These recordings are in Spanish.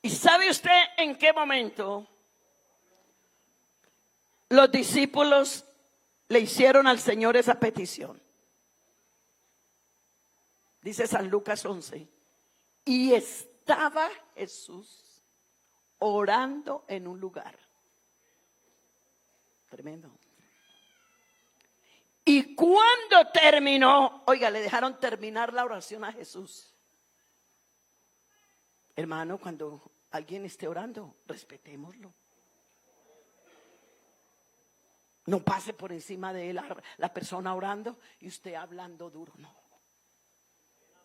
¿Y sabe usted en qué momento los discípulos le hicieron al Señor esa petición? Dice San Lucas 11. Y estaba Jesús orando en un lugar. Tremendo. Y cuando terminó, oiga, le dejaron terminar la oración a Jesús. Hermano, cuando alguien esté orando, respetémoslo. No pase por encima de él la persona orando y usted hablando duro, no.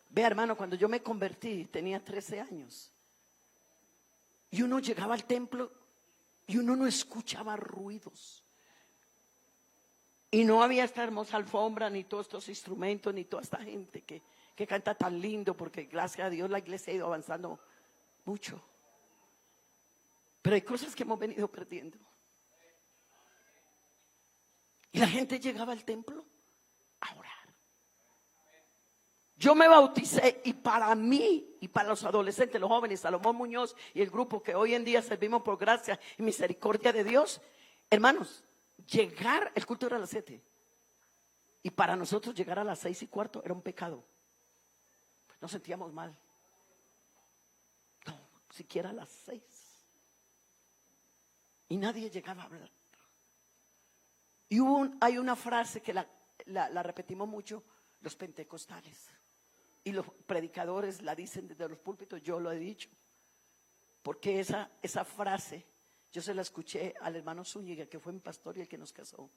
Vea, hermano, cuando yo me convertí, tenía 13 años. Y uno llegaba al templo y uno no escuchaba ruidos. Y no había esta hermosa alfombra, ni todos estos instrumentos, ni toda esta gente que canta tan lindo, porque gracias a Dios la iglesia ha ido avanzando mucho. Pero hay cosas que hemos venido perdiendo. Y la gente llegaba al templo a orar. Yo me bauticé y para mí y para los adolescentes, los jóvenes, Salomón Muñoz y el grupo que hoy en día servimos por gracia y misericordia de Dios, hermanos, llegar, el culto era a las 7 y para nosotros llegar a las 6:15 era un pecado. Nos sentíamos mal. No, siquiera a las 6. Y nadie llegaba a hablar. Y hay una frase que la repetimos mucho los pentecostales. Y los predicadores la dicen desde los púlpitos, yo lo he dicho. Porque esa frase, yo se la escuché al hermano Zúñiga, que fue mi pastor y el que nos casó.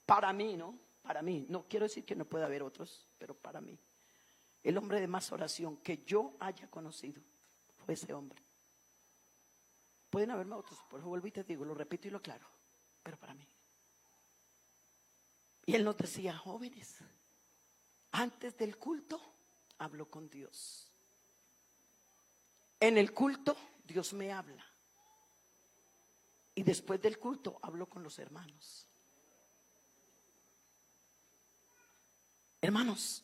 Para mí, ¿no? Para mí. No quiero decir que no pueda haber otros, pero para mí. El hombre de más oración que yo haya conocido fue ese hombre. Pueden haberme otros, por eso vuelvo y te digo, lo repito y lo aclaro, pero para mí. Y él nos decía, jóvenes, antes del culto hablo con Dios. En el culto Dios me habla. Y después del culto hablo con los hermanos. Hermanos,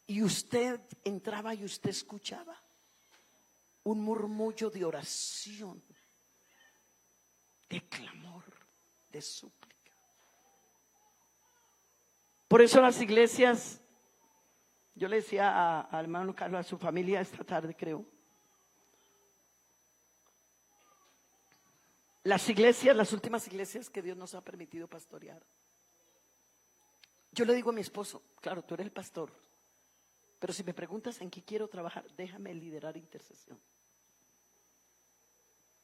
y usted entraba y usted escuchaba un murmullo de oración, de clamor, de súplica. Por eso las iglesias, yo le decía al hermano Carlos, a su familia esta tarde creo, las iglesias, las últimas iglesias que Dios nos ha permitido pastorear. Yo le digo a mi esposo, claro, tú eres el pastor, pero si me preguntas en qué quiero trabajar, déjame liderar intercesión.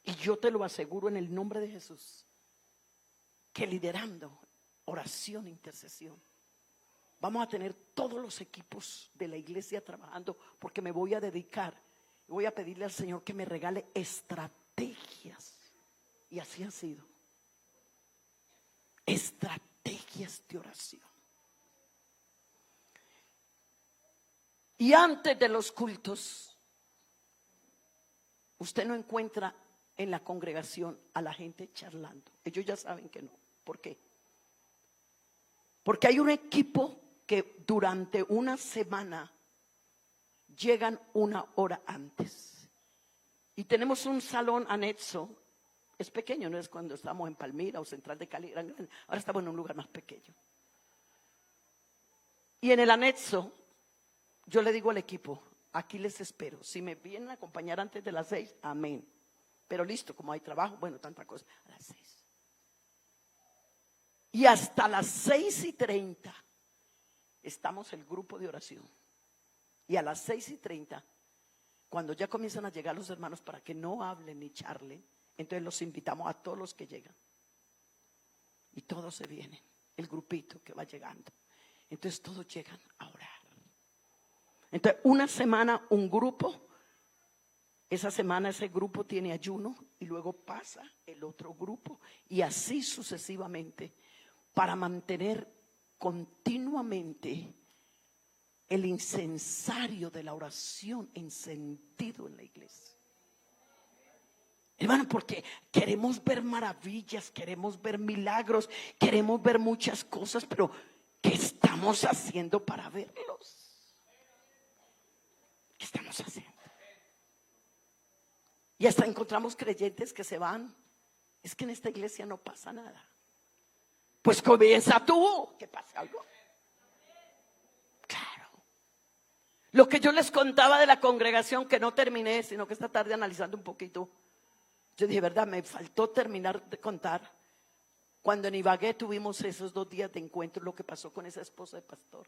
Y yo te lo aseguro en el nombre de Jesús, que liderando oración e intercesión, vamos a tener todos los equipos de la iglesia trabajando, porque me voy a dedicar y voy a pedirle al Señor que me regale estrategias. Y así ha sido. Estrategias de oración. Y antes de los cultos, usted no encuentra en la congregación a la gente charlando. Ellos ya saben que no. ¿Por qué? Porque hay un equipo que durante una semana llegan 1 hora antes. Y tenemos un salón anexo. Es pequeño, no es cuando estamos en Palmira o Central de Cali. Ahora estamos en un lugar más pequeño. Y en el anexo, yo le digo al equipo, aquí les espero. Si me vienen a acompañar antes de las 6, amén. Pero listo, como hay trabajo, bueno, tanta cosa, a las 6. Y hasta las 6:30 estamos el grupo de oración. Y a las 6:30, cuando ya comienzan a llegar los hermanos para que no hablen ni charlen, entonces los invitamos a todos los que llegan. Y todos se vienen, el grupito que va llegando. Entonces todos llegan a orar. Entonces una semana un grupo, esa semana ese grupo tiene ayuno y luego pasa el otro grupo y así sucesivamente para mantener continuamente el incensario de la oración encendido en la iglesia. Hermano, porque queremos ver maravillas, queremos ver milagros, queremos ver muchas cosas, pero ¿qué estamos haciendo para verlos? ¿Qué estamos haciendo? Y hasta encontramos creyentes que se van. Es que en esta iglesia no pasa nada. Pues comienza tú, que pase algo. Claro. Lo que yo les contaba de la congregación, que no terminé, sino que esta tarde analizando un poquito, yo dije, verdad, me faltó terminar de contar. Cuando en Ibagué tuvimos esos 2 días de encuentro, lo que pasó con esa esposa de pastor.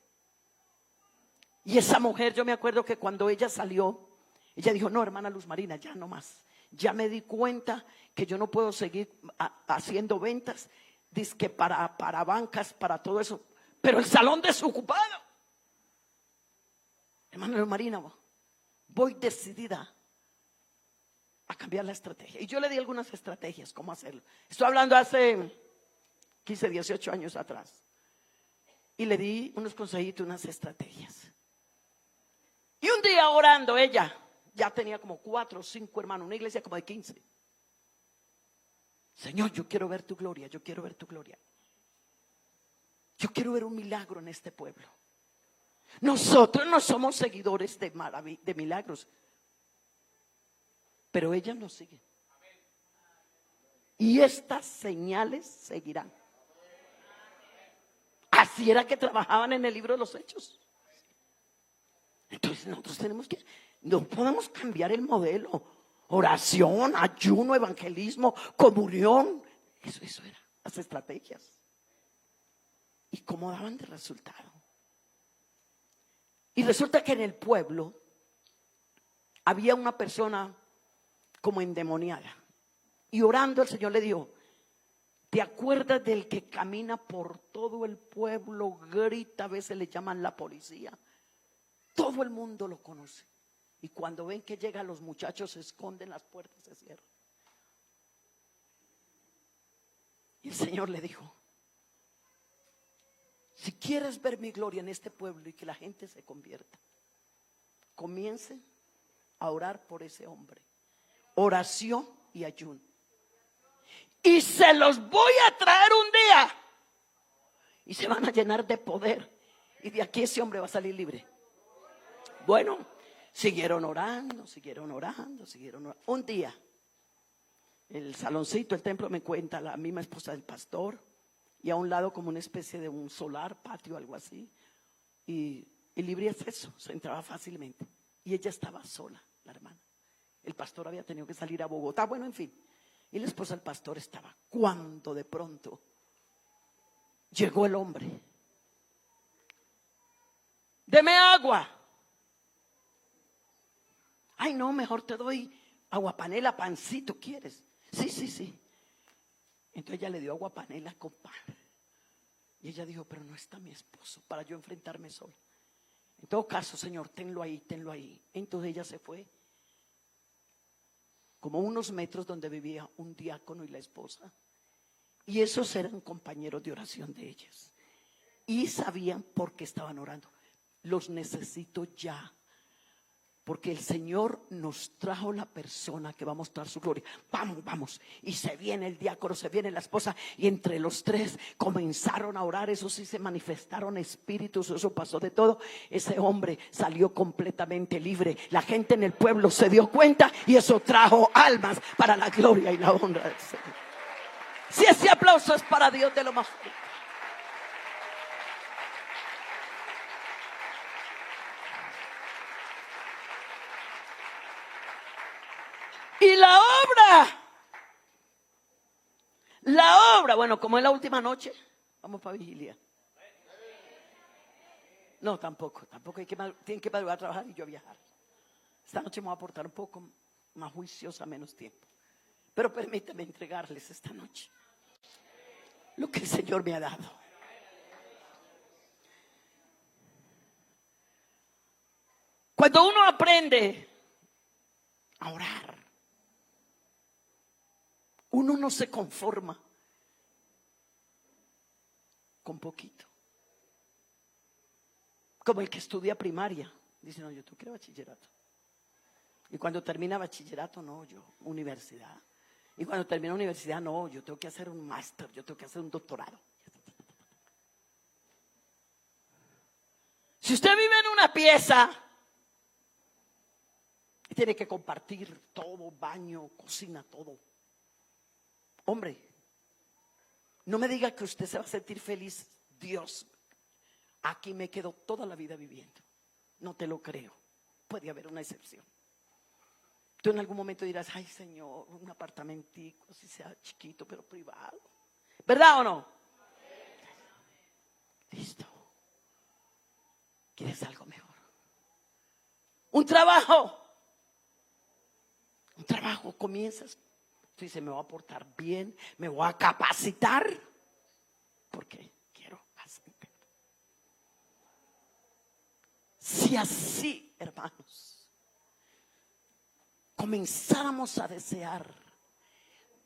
Y esa mujer, yo me acuerdo que cuando ella salió, ella dijo, no, hermana Luz Marina, ya no más. Ya me di cuenta que yo no puedo seguir haciendo ventas, dizque para bancas, para todo eso. Pero el salón desocupado. Hermana Luz Marina, voy decidida a cambiar la estrategia. Y yo le di algunas estrategias, cómo hacerlo. Estoy hablando hace 15, 18 años atrás. Y le di unos consejitos, unas estrategias. Y un día orando, ella ya tenía como 4 o 5 hermanos, una iglesia como de 15. Señor, yo quiero ver tu gloria, yo quiero ver tu gloria. Yo quiero ver un milagro en este pueblo. Nosotros no somos seguidores de milagros, pero ella nos sigue. Y estas señales seguirán. Así era que trabajaban en el libro de los Hechos. Entonces nosotros tenemos que, no podemos cambiar el modelo. Oración, ayuno, evangelismo, comunión. Eso eran las estrategias. ¿Y cómo daban de resultado? Y resulta que en el pueblo había una persona como endemoniada. Y orando el Señor le dijo, ¿te acuerdas del que camina por todo el pueblo, grita, a veces le llaman la policía? Todo el mundo lo conoce. Y cuando ven que llegan los muchachos se esconden, las puertas se cierran. Y el Señor le dijo, si quieres ver mi gloria en este pueblo y que la gente se convierta, comiencen a orar por ese hombre. Oración y ayuno. Y se los voy a traer un día. Y se van a llenar de poder. Y de aquí ese hombre va a salir libre. Bueno, siguieron orando. Un día, el saloncito, el templo, me cuenta la misma esposa del pastor. Y a un lado como una especie de un solar, patio, algo así. Y libre acceso, se entraba fácilmente. Y ella estaba sola, la hermana. El pastor había tenido que salir a Bogotá, bueno, en fin. Y la esposa del pastor estaba. Cuando de pronto llegó el hombre. Deme agua. Ay, no, mejor te doy aguapanela, pancito, ¿quieres? Sí. Entonces ella le dio aguapanela con pan. Y ella dijo, pero no está mi esposo para yo enfrentarme sola. En todo caso, Señor, tenlo ahí. Entonces ella se fue como unos metros donde vivía un diácono y la esposa. Y esos eran compañeros de oración de ellas. Y sabían por qué estaban orando. Los necesito ya. Porque el Señor nos trajo la persona que va a mostrar su gloria. Vamos. Y se viene el diácono, se viene la esposa. Y entre los 3 comenzaron a orar. Eso sí, se manifestaron espíritus. Eso pasó de todo. Ese hombre salió completamente libre. La gente en el pueblo se dio cuenta. Y eso trajo almas para la gloria y la honra del Señor. Si ese aplauso es para Dios, de lo más fuerte. Y la obra, bueno, como es la última noche, vamos para vigilia. No, tampoco tienen que madrugar a trabajar y yo a viajar. Esta noche me voy a portar un poco más juiciosa, menos tiempo. Pero permítame entregarles esta noche lo que el Señor me ha dado. Cuando uno aprende a orar, uno no se conforma con poquito. Como el que estudia primaria. Dice, no, yo tengo que ir a bachillerato. Y cuando termina bachillerato, no, yo, universidad. Y cuando termina universidad, no, yo tengo que hacer un máster, yo tengo que hacer un doctorado. Si usted vive en una pieza Tiene que compartir todo, baño, cocina, todo. Hombre, no me diga que usted se va a sentir feliz. Dios, aquí me quedo toda la vida viviendo. No te lo creo. Puede haber una excepción. Tú en algún momento dirás, ay Señor, un apartamentico, así sea chiquito pero privado. ¿Verdad o no? Listo. ¿Quieres algo mejor? Un trabajo. Un trabajo, comienzas. Tú dices, me voy a portar bien, me voy a capacitar. Porque quiero ascender. Si así, hermanos, comenzáramos a desear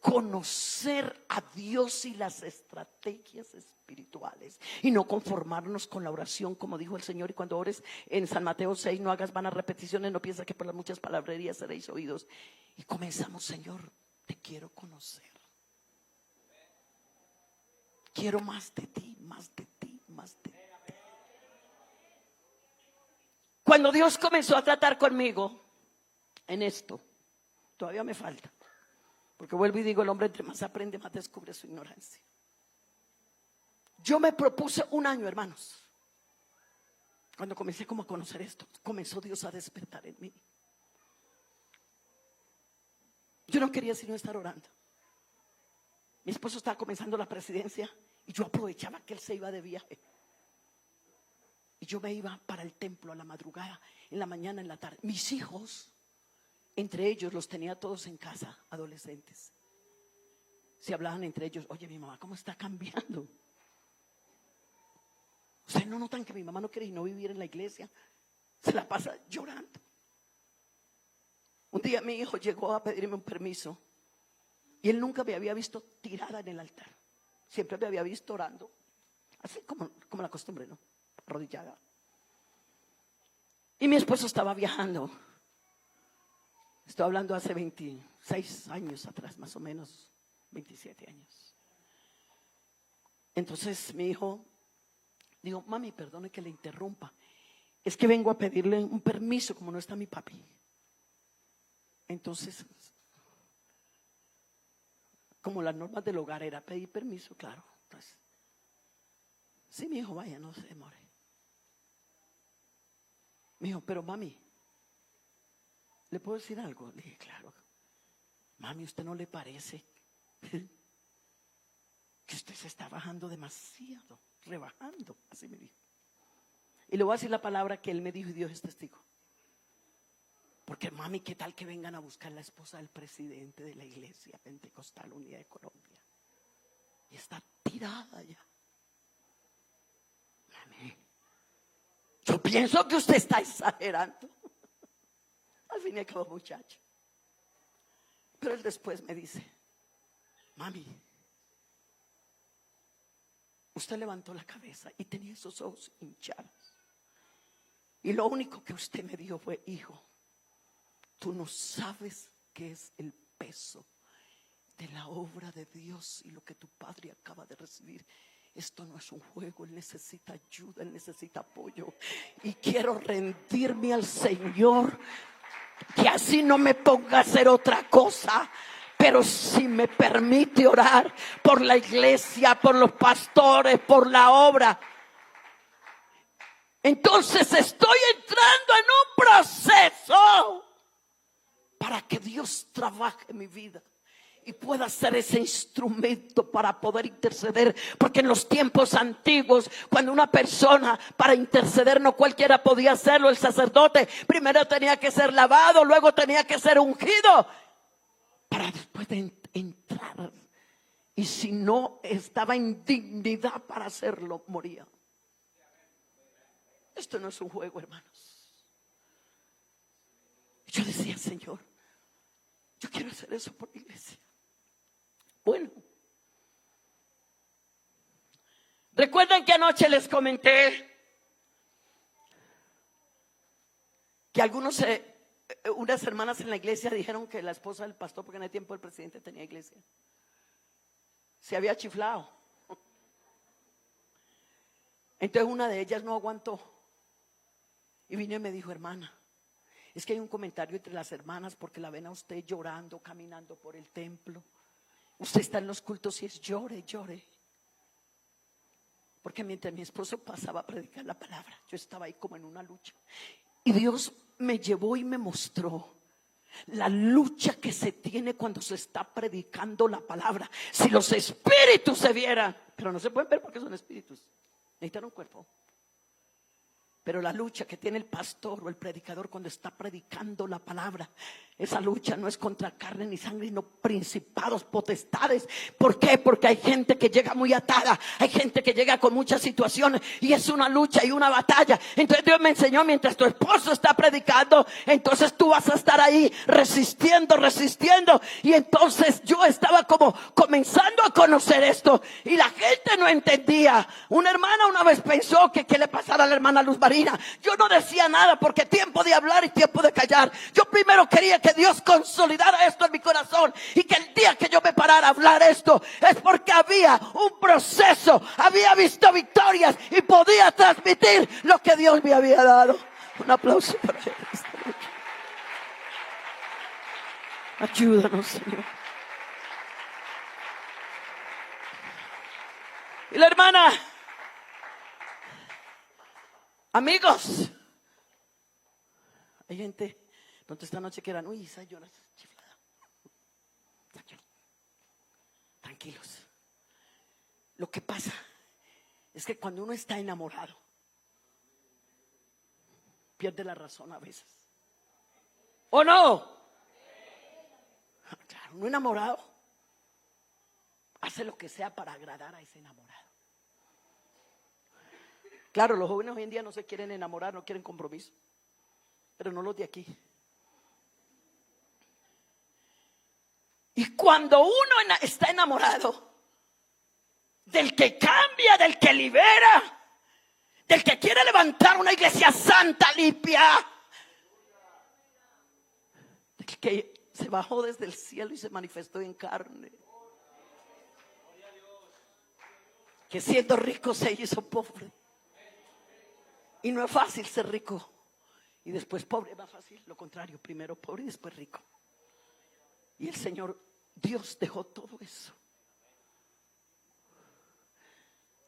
conocer a Dios y las estrategias espirituales y no conformarnos con la oración, como dijo el Señor, y cuando ores en San Mateo 6, no hagas vanas repeticiones, no pienses que por las muchas palabrerías seréis oídos. Y comenzamos, Señor, te quiero conocer. Quiero más de ti, más de ti, más de ti. Cuando Dios comenzó a tratar conmigo en esto, todavía me falta, porque vuelvo y digo, el hombre entre más aprende, más descubre su ignorancia. Yo me propuse un año, hermanos. Cuando comencé como a conocer esto, comenzó Dios a despertar en mí. Yo no quería sino estar orando. Mi esposo estaba comenzando la presidencia y yo aprovechaba que él se iba de viaje. Y yo me iba para el templo a la madrugada, en la mañana, en la tarde. Mis hijos, entre ellos los tenía todos en casa, adolescentes. Se hablaban entre ellos, oye, mi mamá, ¿cómo está cambiando? Ustedes no notan que mi mamá no quiere no vivir en la iglesia, se la pasa llorando. Un día mi hijo llegó a pedirme un permiso y él nunca me había visto tirada en el altar. Siempre me había visto orando, así como la costumbre, ¿no? Arrodillada. Y mi esposo estaba viajando. Estoy hablando hace 26 años atrás, más o menos, 27 años. Entonces mi hijo dijo, mami, perdone que le interrumpa. Es que vengo a pedirle un permiso como no está mi papi. Entonces, como las normas del hogar era pedir permiso, claro. Entonces, sí, mi hijo, vaya, no se demore. Me dijo, pero mami, ¿le puedo decir algo? Le dije, claro. Mami, ¿usted no le parece que usted se está bajando demasiado, rebajando? Así me dijo. Y le voy a decir la palabra que él me dijo y Dios es testigo. Porque mami, ¿qué tal que vengan a buscar la esposa del presidente de la iglesia Pentecostal Unida de Colombia? Y está tirada ya. Mami, yo pienso que usted está exagerando. Al fin y al cabo, muchacho. Pero él después me dice, mami, usted levantó la cabeza y tenía esos ojos hinchados. Y lo único que usted me dijo fue, hijo, tú no sabes qué es el peso de la obra de Dios y lo que tu padre acaba de recibir. Esto no es un juego, él necesita ayuda, él necesita apoyo. Y quiero rendirme al Señor, que así no me ponga a hacer otra cosa. Pero si me permite orar por la iglesia, por los pastores, por la obra, entonces estoy entrando en un proceso para que Dios trabaje en mi vida y pueda ser ese instrumento para poder interceder. Porque en los tiempos antiguos, cuando una persona para interceder, no cualquiera podía hacerlo, el sacerdote primero tenía que ser lavado, luego tenía que ser ungido para después de entrar. Y si no estaba en dignidad para hacerlo, moría. Esto no es un juego, hermanos. Yo decía, Señor, yo quiero hacer eso por la iglesia. Bueno, recuerden que anoche les comenté que unas hermanas en la iglesia dijeron que la esposa del pastor, porque en el tiempo el presidente tenía iglesia, se había chiflado. Entonces una de ellas no aguantó y vino y me dijo, hermana, Es que hay un comentario entre las hermanas porque la ven a usted llorando, caminando por el templo. Usted está en los cultos y es llore, llore. Porque mientras mi esposo pasaba a predicar la palabra, yo estaba ahí como en una lucha. Y Dios me llevó y me mostró la lucha que se tiene cuando se está predicando la palabra. Si los espíritus se vieran, pero no se pueden ver porque son espíritus, necesitan un cuerpo. Pero la lucha que tiene el pastor o el predicador cuando está predicando la palabra, esa lucha no es contra carne ni sangre, sino principados, potestades. ¿Por qué? Porque hay gente que llega muy atada, hay gente que llega con muchas situaciones y es una lucha y una batalla. Entonces Dios me enseñó, mientras tu esposo está predicando, entonces tú vas a estar ahí resistiendo. Y entonces yo estaba como comenzando a conocer esto y la gente no entendía. Una hermana una vez pensó que qué le pasara a la hermana Luz Marina. Yo no decía nada porque tiempo de hablar y tiempo de callar. Yo primero quería que Dios consolidara esto en mi corazón y que el día que yo me parara a hablar esto es porque había un proceso, había visto victorias y podía transmitir lo que Dios me había dado. Un aplauso para él esta noche. Ayúdanos, Señor. Y la hermana, amigos, hay gente donde esta noche que eran, uy, esa llora chiflada. Tranquilos. Lo que pasa es que cuando uno está enamorado, pierde la razón a veces. ¿O no? Claro, uno enamorado hace lo que sea para agradar a ese enamorado. Claro, los jóvenes hoy en día no se quieren enamorar, no quieren compromiso, pero no los de aquí. Y cuando uno está enamorado del que cambia, del que libera, del que quiere levantar una iglesia santa, limpia, del que se bajó desde el cielo y se manifestó en carne, que siendo rico se hizo pobre. Y no es fácil ser rico y después pobre, es más fácil lo contrario, primero pobre y después rico. Y el Señor, Dios dejó todo eso.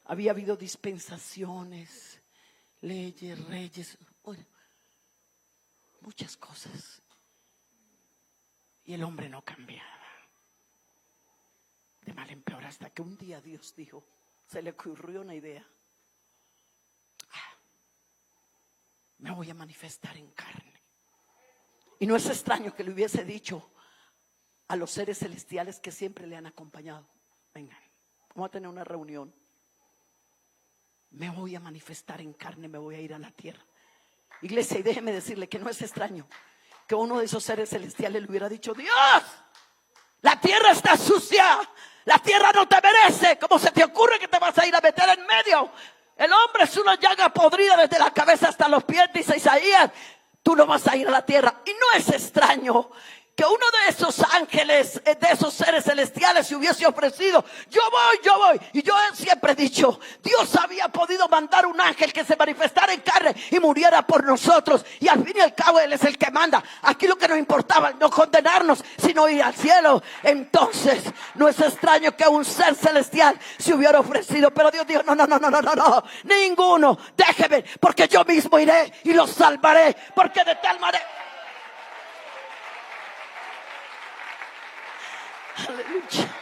Había habido dispensaciones, leyes, reyes, bueno, muchas cosas. Y el hombre no cambiaba. De mal en peor, hasta que un día Dios dijo, se le ocurrió una idea. Me voy a manifestar en carne. Y no es extraño que le hubiese dicho a los seres celestiales que siempre le han acompañado: vengan, vamos a tener una reunión. Me voy a manifestar en carne, me voy a ir a la tierra. Iglesia, y déjeme decirle que no es extraño que uno de esos seres celestiales le hubiera dicho: Dios, la tierra está sucia, la tierra no te merece. ¿Cómo se te ocurre que te vas a ir a meter en medio? El hombre es una llaga podrida desde la cabeza hasta los pies, dice Isaías. Tú no vas a ir a la tierra. Y no es extraño que uno de esos ángeles, de esos seres celestiales se hubiese ofrecido: yo voy. Y yo siempre he dicho, Dios había podido mandar un ángel que se manifestara en carne y muriera por nosotros, y al fin y al cabo Él es el que manda. Aquí lo que nos importaba no condenarnos, sino ir al cielo. Entonces no es extraño que un ser celestial se hubiera ofrecido, pero Dios dijo: no, ninguno, déjeme, porque yo mismo iré y los salvaré, porque de tal manera. Aleluya.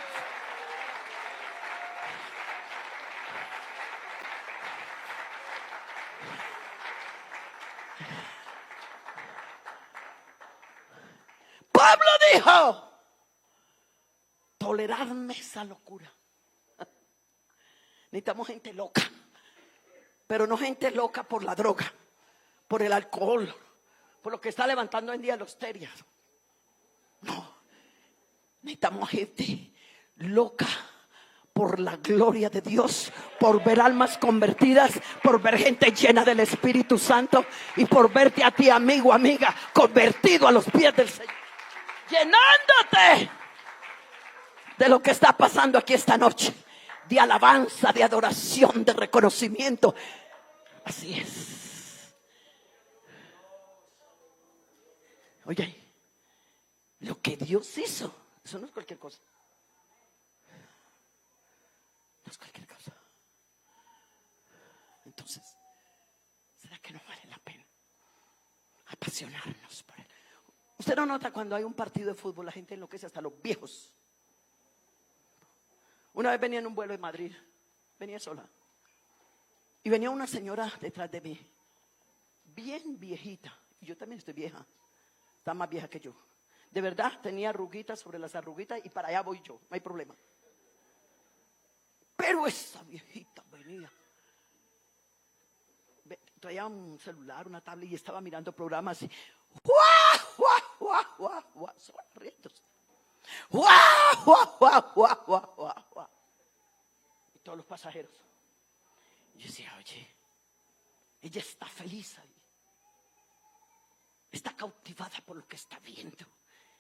Pablo dijo: tolerarme esa locura. Necesitamos gente loca, pero no gente loca por la droga, por el alcohol, por lo que está levantando hoy en día los terias. No. Necesitamos gente loca por la gloria de Dios, por ver almas convertidas, por ver gente llena del Espíritu Santo y por verte a ti, amigo, amiga, convertido a los pies del Señor, llenándote de lo que está pasando aquí esta noche, de alabanza, de adoración, de reconocimiento. Así es. Oye, lo que Dios hizo, eso no es cualquier cosa. No es cualquier cosa. Entonces, ¿será que no vale la pena apasionarnos por él? Usted no nota cuando hay un partido de fútbol, la gente enloquece, hasta los viejos. Una vez venía en un vuelo de Madrid, venía sola, y venía una señora detrás de mí, bien viejita, y yo también estoy vieja, está más vieja que yo. De verdad, tenía arruguitas sobre las arruguitas, y para allá voy yo, no hay problema. Pero esa viejita venía, traía un celular, una tablet, y estaba mirando programas y ¡guau, guau, guau, guau, guau! Son riéndose. ¡Guau, guau, guau, guau, guau, guau, guau! Y todos los pasajeros. Yo decía, oye, ella está feliz ahí. Está cautivada por lo que está viendo.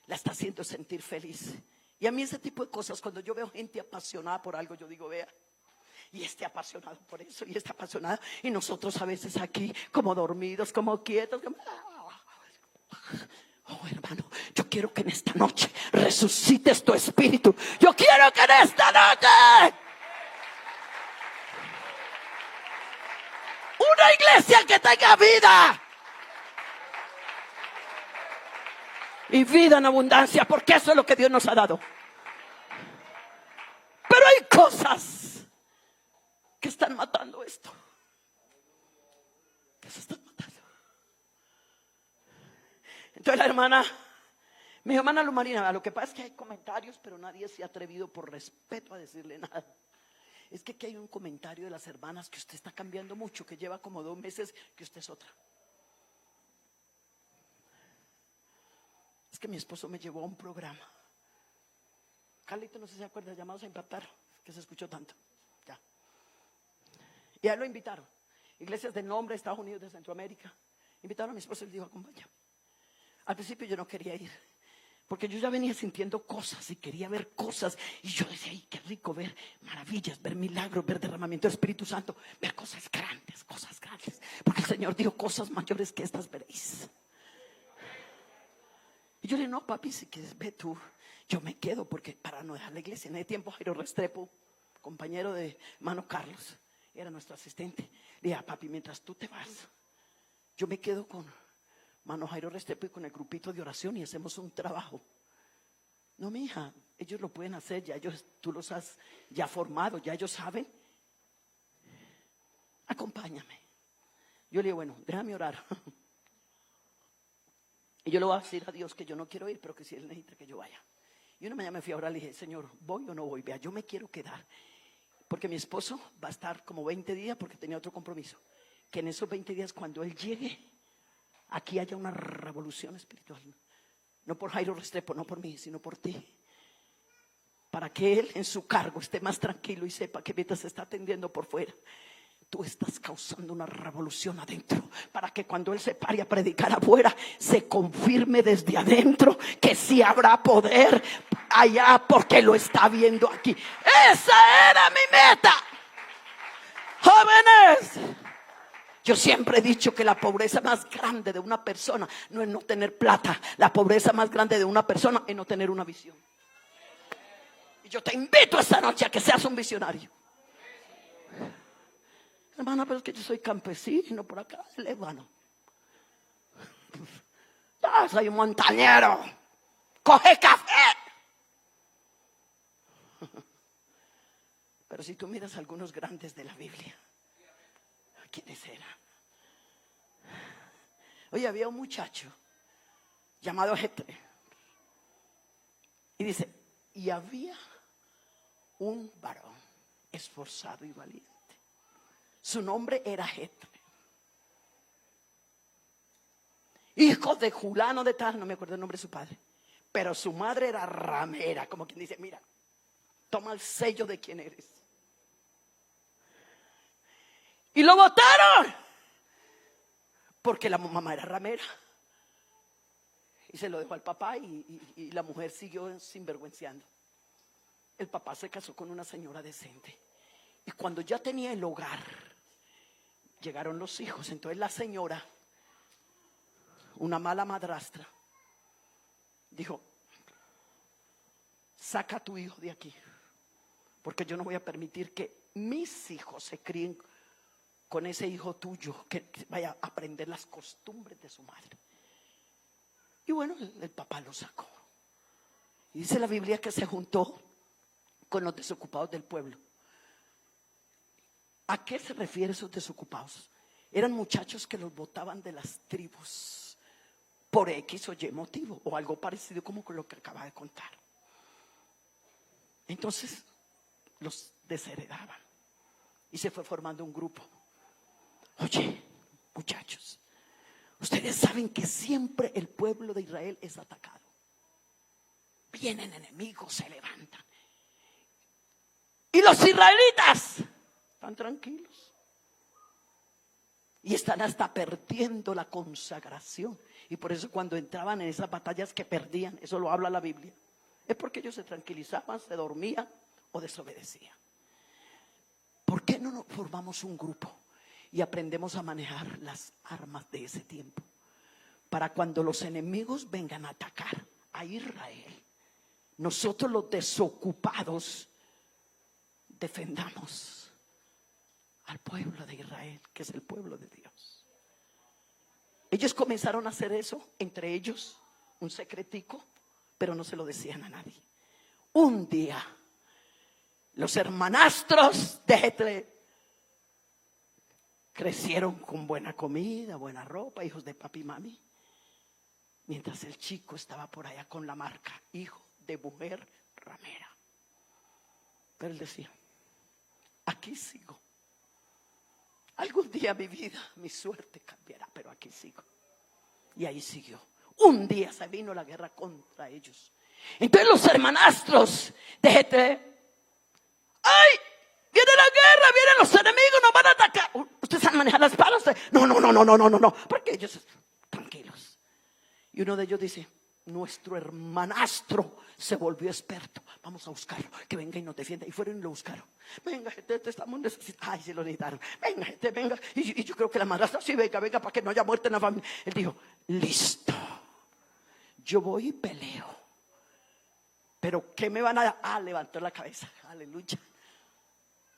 La está haciendo sentir feliz. Y a mí ese tipo de cosas, cuando yo veo gente apasionada por algo, yo digo, vea, y este apasionado por eso, y este apasionado, y nosotros a veces aquí como dormidos, como quietos, como... Oh, hermano, yo quiero que en esta noche resucites tu espíritu. Yo quiero que en esta noche una iglesia que tenga vida y vida en abundancia, porque eso es lo que Dios nos ha dado. Pero hay cosas que están matando esto, que se están matando. Entonces la hermana, mi hermana Lumarina, lo que pasa es que hay comentarios, pero nadie se ha atrevido por respeto a decirle nada. Es que aquí hay un comentario de las hermanas que usted está cambiando mucho, que lleva como 2 meses, que usted es otra. Es que mi esposo me llevó a un programa. Carlito, no sé si se acuerda, llamados a impactar, que se escuchó tanto. Ya. Y a él lo invitaron. Iglesias de nombre, Estados Unidos, de Centroamérica. Invitaron a mi esposo y le dijo, acompáñame. Al principio yo no quería ir, porque yo ya venía sintiendo cosas y quería ver cosas. Y yo decía, ay, qué rico ver maravillas, ver milagros, ver derramamiento del Espíritu Santo, ver cosas grandes, cosas grandes. Porque el Señor dijo, cosas mayores que estas veréis. Y yo le dije, no, papi, si quieres, ve tú. Yo me quedo, porque para no dejar la iglesia. En ese tiempo Jairo Restrepo, compañero de hermano Carlos, era nuestro asistente. Le dije, papi, mientras tú te vas, yo me quedo con Mano Jairo Restrepo y con el grupito de oración y hacemos un trabajo. No, mi hija, ellos lo pueden hacer, ya ellos, tú los has ya formado, ya ellos saben. Acompáñame. Yo le digo, bueno, déjame orar. Y yo le voy a decir a Dios que yo no quiero ir, pero que si Él necesita que yo vaya. Y una mañana me fui a orar y le dije, Señor, ¿voy o no voy? Vea, yo me quiero quedar, porque mi esposo va a estar como 20 días porque tenía otro compromiso. Que en esos 20 días, cuando él llegue, aquí haya una revolución espiritual. No por Jairo Restrepo, no por mí, sino por ti. Para que él en su cargo esté más tranquilo y sepa que mientras se está atendiendo por fuera, tú estás causando una revolución adentro. Para que cuando él se pare a predicar afuera, se confirme desde adentro que sí habrá poder allá, porque lo está viendo aquí. Esa era mi meta. Jóvenes, yo siempre he dicho que la pobreza más grande de una persona no es no tener plata. La pobreza más grande de una persona es no tener una visión. Y yo te invito esta noche a que seas un visionario. Hermana, pero es que yo soy campesino por acá, hermano. Yo soy un montañero. Coge café. Pero si tú miras a algunos grandes de la Biblia, ¿quiénes eran? Oye, había un muchacho llamado Jetre. Y dice, y había un varón esforzado y valiente. Su nombre era Jetre, hijo de Julano de tal, no me acuerdo el nombre de su padre, pero su madre era ramera, como quien dice, mira, toma el sello de quién eres. Y lo botaron porque la mamá era ramera. Y se lo dejó al papá y la mujer siguió sinvergüenciando. El papá se casó con una señora decente. Y cuando ya tenía el hogar, llegaron los hijos. Entonces la señora, una mala madrastra, dijo: saca a tu hijo de aquí, porque yo no voy a permitir que mis hijos se críen con ese hijo tuyo, que vaya a aprender las costumbres de su madre. Y bueno, el papá lo sacó. Y dice la Biblia que se juntó con los desocupados del pueblo. ¿A qué se refiere esos desocupados? Eran muchachos que los botaban de las tribus por X o Y motivo, o algo parecido como con lo que acaba de contar. Entonces los desheredaban y se fue formando un grupo. Oye, muchachos, ustedes saben que siempre el pueblo de Israel es atacado. Vienen enemigos, se levantan. Y los israelitas están tranquilos. Y están hasta perdiendo la consagración. Y por eso cuando entraban en esas batallas que perdían, eso lo habla la Biblia, es porque ellos se tranquilizaban, se dormían o desobedecían. ¿Por qué no nos formamos un grupo y aprendemos a manejar las armas de ese tiempo? Para cuando los enemigos vengan a atacar a Israel, nosotros los desocupados defendamos al pueblo de Israel, que es el pueblo de Dios. Ellos comenzaron a hacer eso entre ellos, un secretico, pero no se lo decían a nadie. Un día, los hermanastros de Jetro crecieron con buena comida, buena ropa, hijos de papi y mami, mientras el chico estaba por allá con la marca hijo de mujer ramera. Pero él decía: aquí sigo. Algún día mi vida, mi suerte cambiará, pero aquí sigo. Y ahí siguió. Un día se vino la guerra contra ellos. Entonces los hermanastros de Jetro: ¡ay! Viene la guerra, vienen los enemigos, nos van a atacar. ¿Ustedes saben manejar las palas? No. Porque ellos tranquilos. Y uno de ellos dice: nuestro hermanastro se volvió experto, vamos a buscarlo, que venga y nos defienda. Y fueron y lo buscaron. Venga, gente, te estamos necesitando. Ay, se lo necesitaron. Venga, gente, venga. Y yo creo que la madrastra: sí, venga, para que no haya muerte en la familia. Él dijo: listo, yo voy y peleo. Pero ¿qué me van a dar? Levantó la cabeza. Aleluya.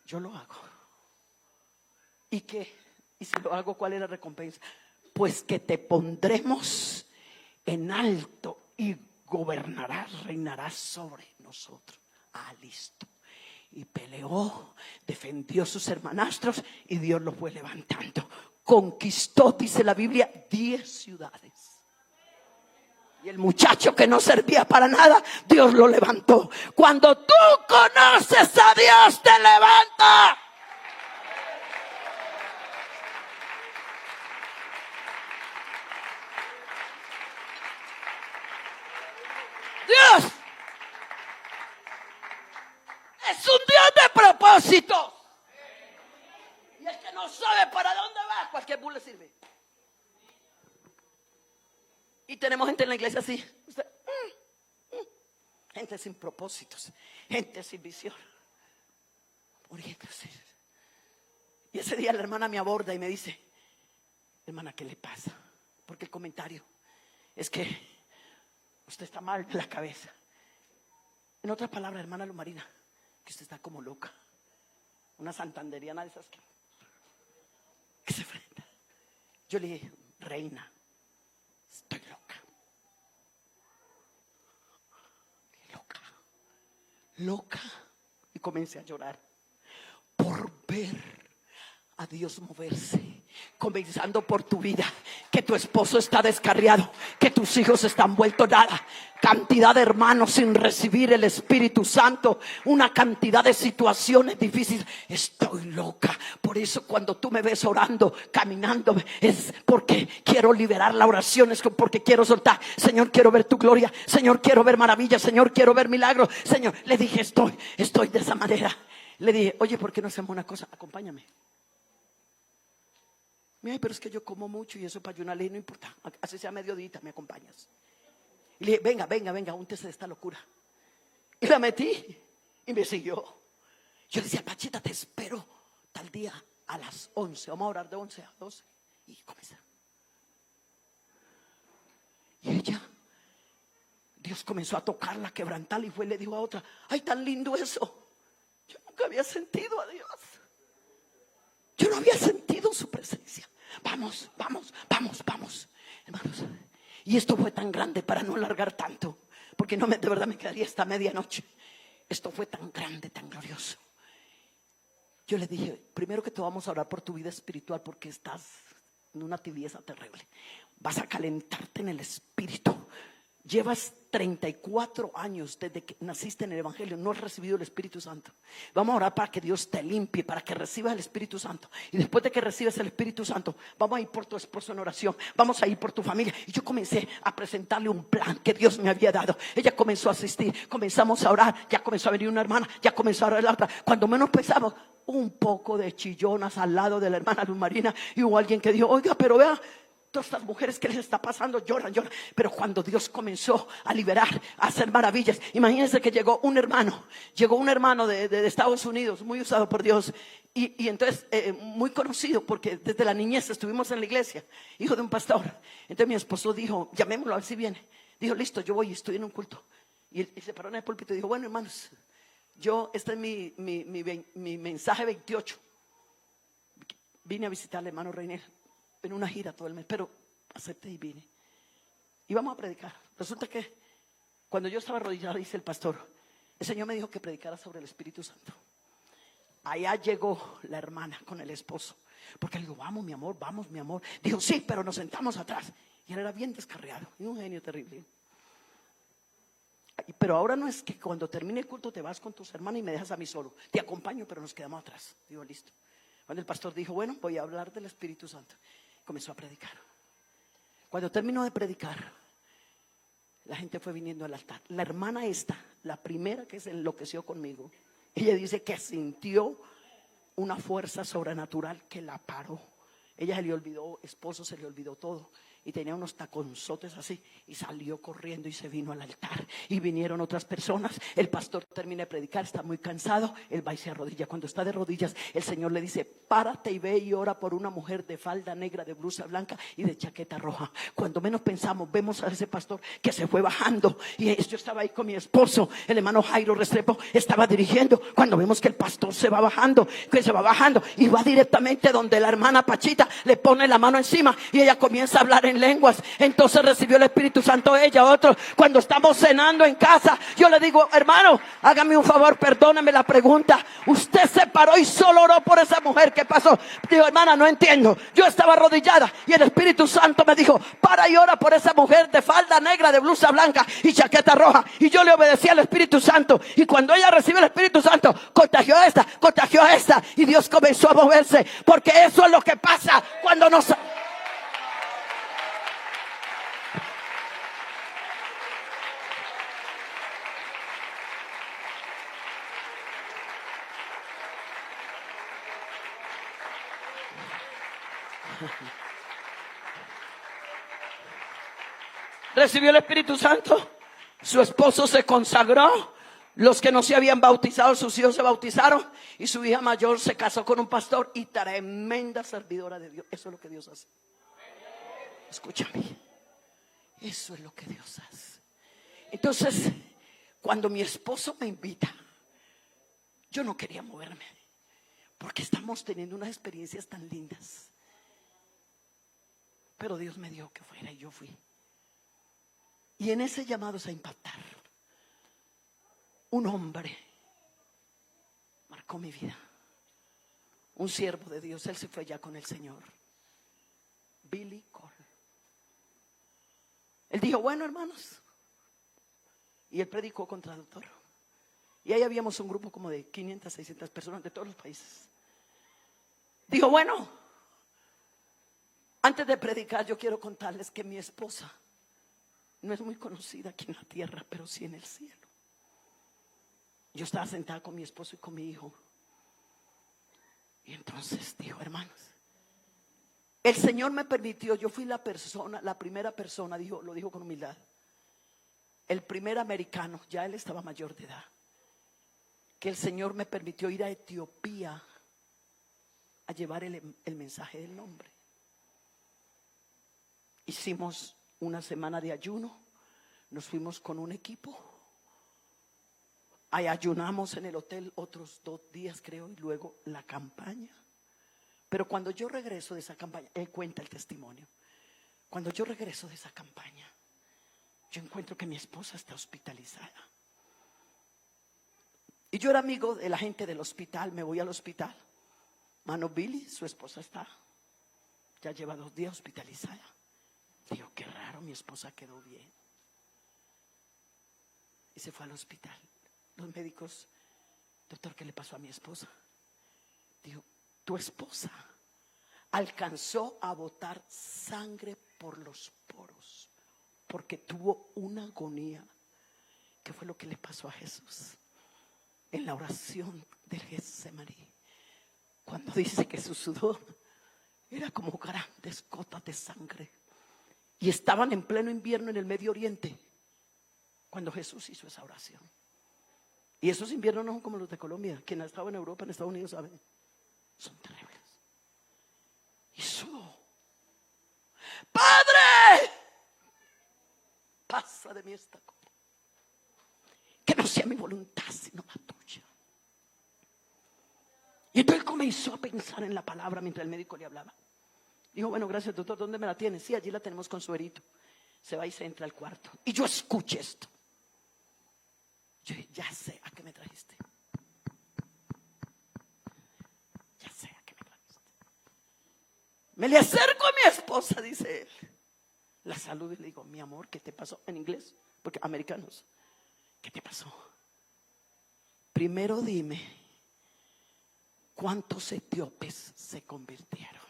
Yo lo hago. ¿Y qué? Y si lo hago, ¿cuál es la recompensa? Pues que te pondremos en alto y gobernarás, reinarás sobre nosotros. Listo. Y peleó, defendió a sus hermanastros y Dios lo fue levantando. Conquistó, dice la Biblia, 10 ciudades. Y el muchacho que no servía para nada, Dios lo levantó. Cuando tú conoces a Dios, te levanta. Dios es un Dios de propósitos. Y el que no sabe para dónde va, cualquier bus le sirve. Y tenemos gente en la iglesia así. Gente sin propósitos, gente sin visión. Y ese día la hermana me aborda y me dice: hermana, ¿qué le pasa? Porque el comentario es que usted está mal de la cabeza. En otras palabras, hermana Lumarina, que usted está como loca. Una santanderiana de esas que se enfrenta. Yo le dije: reina, estoy loca. Loca. Y comencé a llorar por ver a Dios moverse, comenzando por tu vida, que tu esposo está descarriado, que tus hijos están vueltos nada, cantidad de hermanos sin recibir el Espíritu Santo, una cantidad de situaciones difíciles. Estoy loca. Por eso cuando tú me ves orando, caminando, es porque quiero liberar la oración, es porque quiero soltar. Señor, quiero ver tu gloria. Señor, quiero ver maravillas. Señor, quiero ver milagros. Señor, le dije: estoy de esa manera. Le dije: oye, ¿por qué no hacemos una cosa? Acompáñame. Mira, pero es que yo como mucho y eso para ayunar, no importa. Así sea mediodita, me acompañas. Y le dije: venga, úntese de esta locura. Y la metí y me siguió. Yo le decía: Pachita, te espero tal día a las 11. Vamos a orar de 11 a 12. Y comienza. Y ella, Dios comenzó a tocarla, quebrantarla, y fue y le dijo a otra: ay, tan lindo eso. Yo nunca había sentido a Dios. Yo no había sentido su presencia. Vamos, vamos, vamos, vamos, hermanos. Y esto fue tan grande, para no alargar tanto, porque no de verdad me quedaría hasta medianoche. Esto fue tan grande, tan glorioso. Yo le dije: primero que todo vamos a orar por tu vida espiritual, porque estás en una tibieza terrible. Vas a calentarte en el espíritu. Llevas 34 años desde que naciste en el evangelio, no has recibido el Espíritu Santo. Vamos a orar para que Dios te limpie, para que recibas el Espíritu Santo. Y después de que recibes el Espíritu Santo, vamos a ir por tu esposo en oración, vamos a ir por tu familia. Y yo comencé a presentarle un plan que Dios me había dado. Ella comenzó a asistir, comenzamos a orar. Ya comenzó a venir una hermana, ya comenzó a orar la otra. Cuando menos pensamos, un poco de chillonas al lado de la hermana Luz Marina, y hubo alguien que dijo: oiga, pero vea, todas estas mujeres, ¿qué les está pasando? Lloran, lloran. Pero cuando Dios comenzó a liberar, a hacer maravillas, imagínense que llegó un hermano de Estados Unidos, muy usado por Dios, y entonces muy conocido, porque desde la niñez estuvimos en la iglesia, hijo de un pastor. Entonces mi esposo dijo: llamémoslo a ver si viene. Dijo: listo, yo voy, estoy en un culto. Y se paró en el púlpito y dijo: bueno, hermanos, este es mi mensaje 28. Vine a visitar al hermano Reiner en una gira todo el mes, pero acepté y vine. Y vamos a predicar. Resulta que cuando yo estaba arrodillado, dice el pastor: el Señor me dijo que predicara sobre el Espíritu Santo. Allá llegó la hermana con el esposo, porque le digo: vamos mi amor, vamos mi amor. Dijo: sí, pero nos sentamos atrás. Y él era bien descarriado y un genio terrible. Pero ahora no es que cuando termine el culto te vas con tus hermanas y me dejas a mí solo. Te acompaño, pero nos quedamos atrás. Digo: listo. Cuando el pastor dijo: bueno, voy a hablar del Espíritu Santo, comenzó a predicar. Cuando terminó de predicar, la gente fue viniendo al altar. La hermana esta, la primera que se enloqueció conmigo, ella dice que sintió una fuerza sobrenatural que la paró. Ella se le olvidó esposo, se le olvidó todo, y tenía unos taconzotes así, y salió corriendo y se vino al altar. Y vinieron otras personas. El pastor termina de predicar, está muy cansado, él va y se arrodilla. Cuando está de rodillas, el Señor le dice: párate y ve y ora por una mujer de falda negra, de blusa blanca y de chaqueta roja. Cuando menos pensamos, vemos a ese pastor que se fue bajando, y yo estaba ahí con mi esposo, el hermano Jairo Restrepo estaba dirigiendo. Cuando vemos que el pastor se va bajando, y va directamente donde la hermana Pachita, le pone la mano encima y ella comienza a hablar en lenguas. Entonces recibió el Espíritu Santo ella, otro. Cuando estamos cenando en casa, yo le digo: hermano, hágame un favor, perdóname la pregunta. Usted se paró y solo oró por esa mujer, ¿qué pasó? Digo: hermana, no entiendo. Yo estaba arrodillada y el Espíritu Santo me dijo: para y ora por esa mujer de falda negra, de blusa blanca y chaqueta roja. Y yo le obedecí al Espíritu Santo, y cuando ella recibió el Espíritu Santo, contagió a esta, y Dios comenzó a moverse, porque eso es lo que pasa cuando nos... Recibió el Espíritu Santo, su esposo se consagró, los que no se habían bautizado, sus hijos se bautizaron, y su hija mayor se casó con un pastor, y tremenda servidora de Dios. Eso es lo que Dios hace. Escúchame, eso es lo que Dios hace. Entonces, cuando mi esposo me invita, yo no quería moverme, porque estamos teniendo unas experiencias tan lindas. Pero Dios me dijo que fuera, y yo fui. Y en ese llamado a impactar, un hombre marcó mi vida. Un siervo de Dios, él se fue ya con el Señor, Billy Cole. Él dijo: bueno, hermanos, y él predicó con traductor. Y ahí habíamos un grupo como de 500, 600 personas de todos los países. Dijo: bueno, antes de predicar, yo quiero contarles que mi esposa no es muy conocida aquí en la tierra, pero sí en el cielo. Yo estaba sentada con mi esposo y con mi hijo, y entonces dijo: hermanos, el Señor me permitió, yo fui la primera persona, lo dijo con humildad, el primer americano, ya él estaba mayor de edad, que el Señor me permitió ir a Etiopía a llevar el mensaje del nombre. Hicimos una semana de ayuno, Nos fuimos con un equipo. Ahí ayunamos en el hotel otros 2 días, creo, y luego la campaña. Pero cuando yo regreso de esa campaña, él cuenta el testimonio. Cuando yo regreso de esa campaña, yo encuentro que mi esposa está hospitalizada. Y yo era amigo de la gente del hospital. Me voy al hospital. Mano Billy, su esposa está, ya lleva 2 días hospitalizada. Digo, qué raro, mi esposa quedó bien. Y se fue al hospital. Los médicos, doctor, ¿qué le pasó a mi esposa? Digo, tu esposa alcanzó a botar sangre por los poros porque tuvo una agonía. ¿Qué fue lo que le pasó a Jesús en la oración del Getsemaní? Cuando dice que su sudor era como grandes gotas de sangre. Y estaban en pleno invierno en el Medio Oriente cuando Jesús hizo esa oración. Y esos inviernos no son como los de Colombia. Quien ha estado en Europa, en Estados Unidos, saben, son terribles. Y sudó. Padre, pasa de mí esta copa, que no sea mi voluntad sino la tuya. Y entonces él comenzó a pensar en la palabra mientras el médico le hablaba. Dijo, bueno, gracias doctor, ¿dónde me la tiene? Sí, allí la tenemos con suerito. Se va y se entra al cuarto. Y yo escuché esto. Yo dije, ya sé a qué me trajiste. Ya sé a qué me trajiste. Me le acerco a mi esposa, dice él. La saludo y le digo, mi amor, ¿qué te pasó? En inglés, porque americanos. ¿Qué te pasó? Primero dime, ¿cuántos etíopes se convirtieron?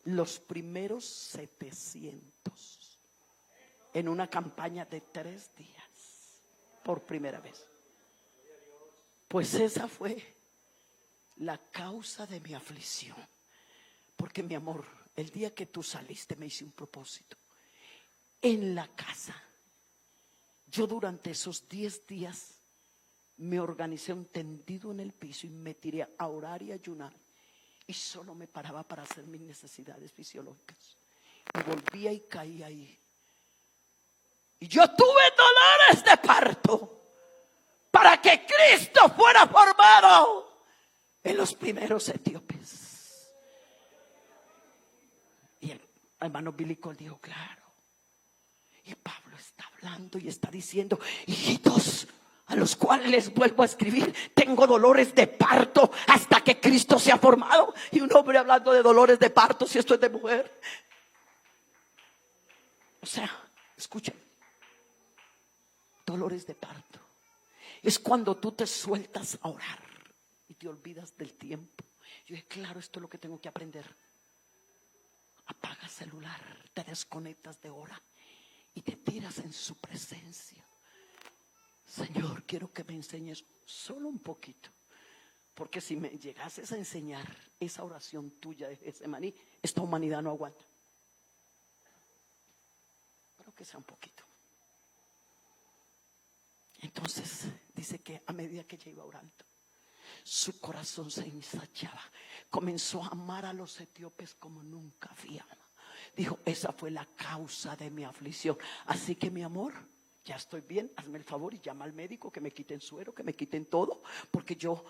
Los primeros 700 en una campaña de 3 días. Por primera vez. Pues esa fue la causa de mi aflicción. Porque mi amor, el día que tú saliste me hice un propósito. En la casa, yo durante esos 10 días me organicé un tendido en el piso y me tiré a orar y ayunar. Y solo me paraba para hacer mis necesidades fisiológicas. Y volvía y caía ahí. Y yo tuve dolores de parto para que Cristo fuera formado en los primeros etíopes. Y el hermano Billy Cole dijo, claro. Y Pablo está hablando y está diciendo, hijitos, a los cuales les vuelvo a escribir, tengo dolores de parto hasta que Cristo sea formado. Y un hombre hablando de dolores de parto, si esto es de mujer. O sea, escuchen. Dolores de parto es cuando tú te sueltas a orar y te olvidas del tiempo. Yo dije, claro, esto es lo que tengo que aprender. Apagas celular, te desconectas de hora y te tiras en su presencia. Señor, quiero que me enseñes solo un poquito, porque si me llegases a enseñar esa oración tuya de Getsemaní, esta humanidad no aguanta. Pero que sea un poquito. Entonces dice que a medida que ella iba orando, su corazón se ensanchaba. Comenzó a amar a los etíopes como nunca había. Dijo, esa fue la causa de mi aflicción. Así que mi amor, ya estoy bien, hazme el favor y llama al médico que me quiten suero, que me quiten todo, porque yo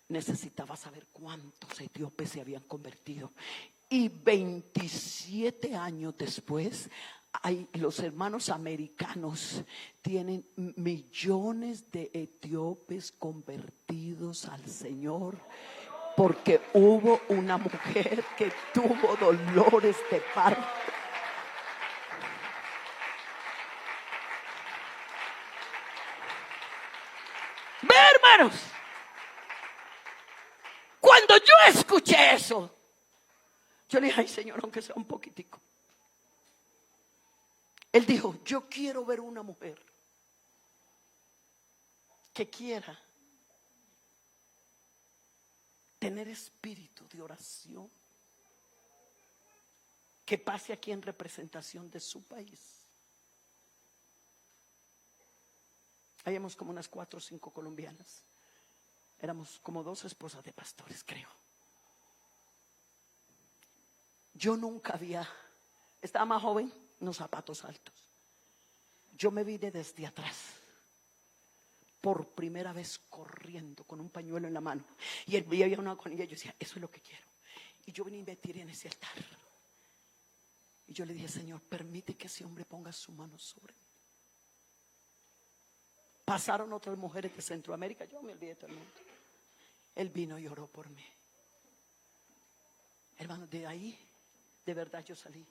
necesitaba saber cuántos etíopes se habían convertido. Y 27 años después, los hermanos americanos tienen millones de etíopes convertidos al Señor, porque hubo una mujer que tuvo dolores de parto. Ve, hermanos, cuando yo escuché eso, yo le dije, ay Señor, aunque sea un poquitico. Él dijo, yo quiero ver una mujer que quiera tener espíritu de oración, que pase aquí en representación de su país. Habíamos como unas 4 o 5 colombianas. Éramos como 2 esposas de pastores, creo. Yo nunca había, estaba más joven, unos zapatos altos. Yo me vine desde atrás, por primera vez corriendo con un pañuelo en la mano. Y él había una con ella. Yo decía, eso es lo que quiero. Y yo vine y me tiré en ese altar. Y yo le dije, Señor, permite que ese hombre ponga su mano sobre mí. Pasaron otras mujeres de Centroamérica. Yo me olvidé de todo el mundo. Él vino y oró por mí. Hermano, de ahí, de verdad yo salí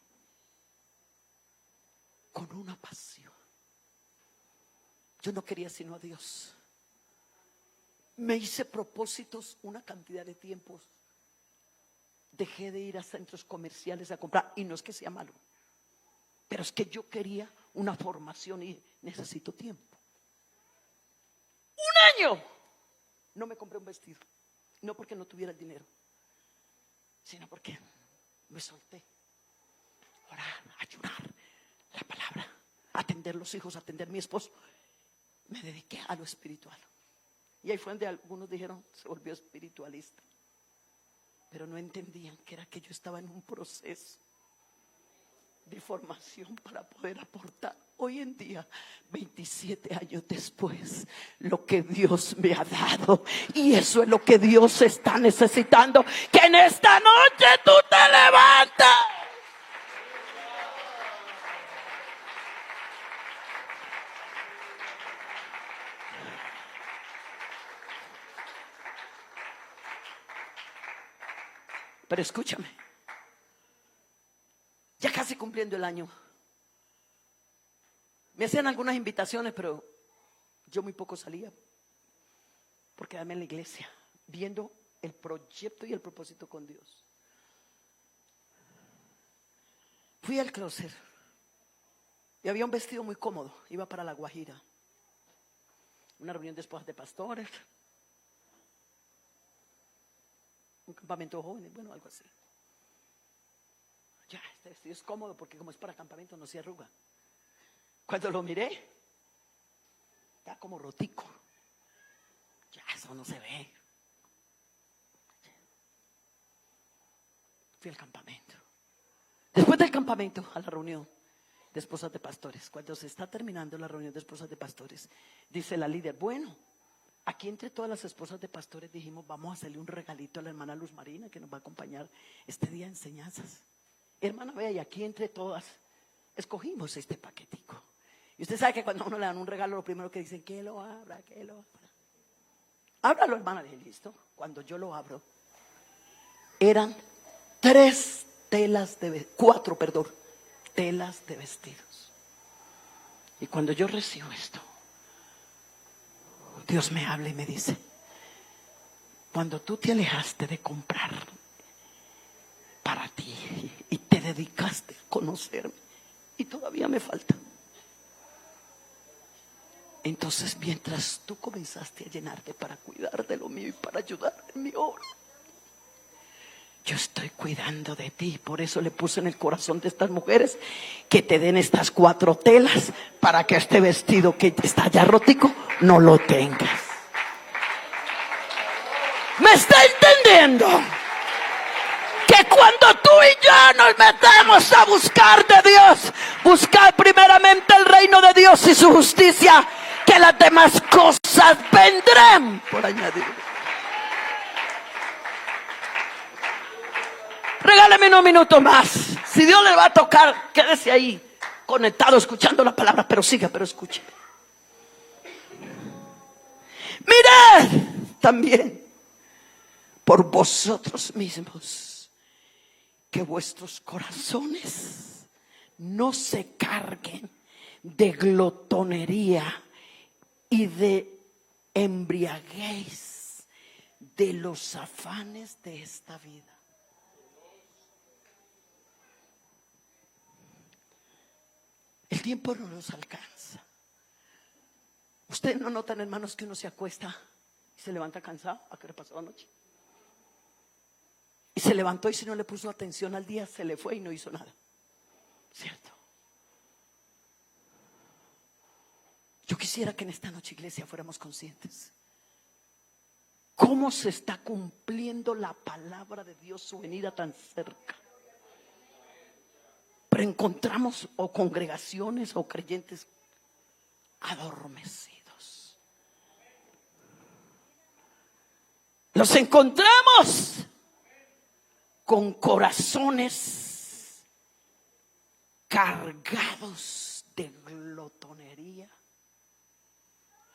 con una pasión. Yo no quería sino a Dios. Me hice propósitos una cantidad de tiempos. Dejé de ir a centros comerciales a comprar. Y no es que sea malo, pero es que yo quería una formación y necesito tiempo. Un año no me compré un vestido. No porque no tuviera el dinero, sino porque me solté. Orar, ayunar, la palabra, atender los hijos, atender a mi esposo. Me dediqué a lo espiritual. Y ahí fue donde algunos dijeron, se volvió espiritualista. Pero no entendían que era que yo estaba en un proceso de formación para poder aportar. Hoy en día, 27 años después, lo que Dios me ha dado, y eso es lo que Dios está necesitando, que en esta noche tú te levantas. Pero escúchame, ya casi cumpliendo el año, me hacían algunas invitaciones, pero yo muy poco salía, porque quedarme en la iglesia, viendo el proyecto y el propósito con Dios. Fui al closet y había un vestido muy cómodo. Iba para La Guajira, una reunión de esposas de pastores, un campamento de jóvenes, bueno, algo así. Ya, este vestido es cómodo porque como es para campamento no se arruga. Cuando lo miré, está como rotico. Ya, eso no se ve. Fui al campamento. Después del campamento, a la reunión de esposas de pastores. Cuando se está terminando la reunión de esposas de pastores, dice la líder, bueno, aquí entre todas las esposas de pastores dijimos, vamos a hacerle un regalito a la hermana Luz Marina, que nos va a acompañar este día de enseñanzas. Hermana, vea, y aquí entre todas escogimos este paquetico. Y usted sabe que cuando a uno le dan un regalo, lo primero que dicen, que lo abra, que lo abra. Ábralo, hermana. Dije, listo. Cuando yo lo abro, eran cuatro telas de vestidos. Y cuando yo recibo esto, Dios me habla y me dice, cuando tú te alejaste de comprar para ti y te dedicaste a conocerme, y todavía me falta, entonces mientras tú comenzaste a llenarte para cuidar de lo mío y para ayudar en mi obra, yo estoy cuidando de ti. Por eso le puse en el corazón de estas mujeres que te den estas 4 telas para que este vestido que está ya rotico no lo tengas. ¿Me está entendiendo? Que cuando tú y yo nos metemos a buscar de Dios, buscar primeramente el reino de Dios y su justicia, que las demás cosas vendrán por añadir. Regáleme unos minutos más. Si Dios le va a tocar, quédese ahí conectado, escuchando la palabra, pero siga, pero escuche. Mirad también por vosotros mismos, que vuestros corazones no se carguen de glotonería y de embriaguez de los afanes de esta vida. El tiempo no nos alcanza. Ustedes no notan, hermanos, que uno se acuesta y se levanta cansado. ¿A qué le pasó anoche? Y se levantó y si no le puso atención al día, se le fue y no hizo nada. ¿Cierto? Yo quisiera que en esta noche, iglesia, fuéramos conscientes cómo se está cumpliendo la palabra de Dios, su venida tan cerca. Pero encontramos o congregaciones o creyentes adormecidos. Los encontramos con corazones cargados de glotonería.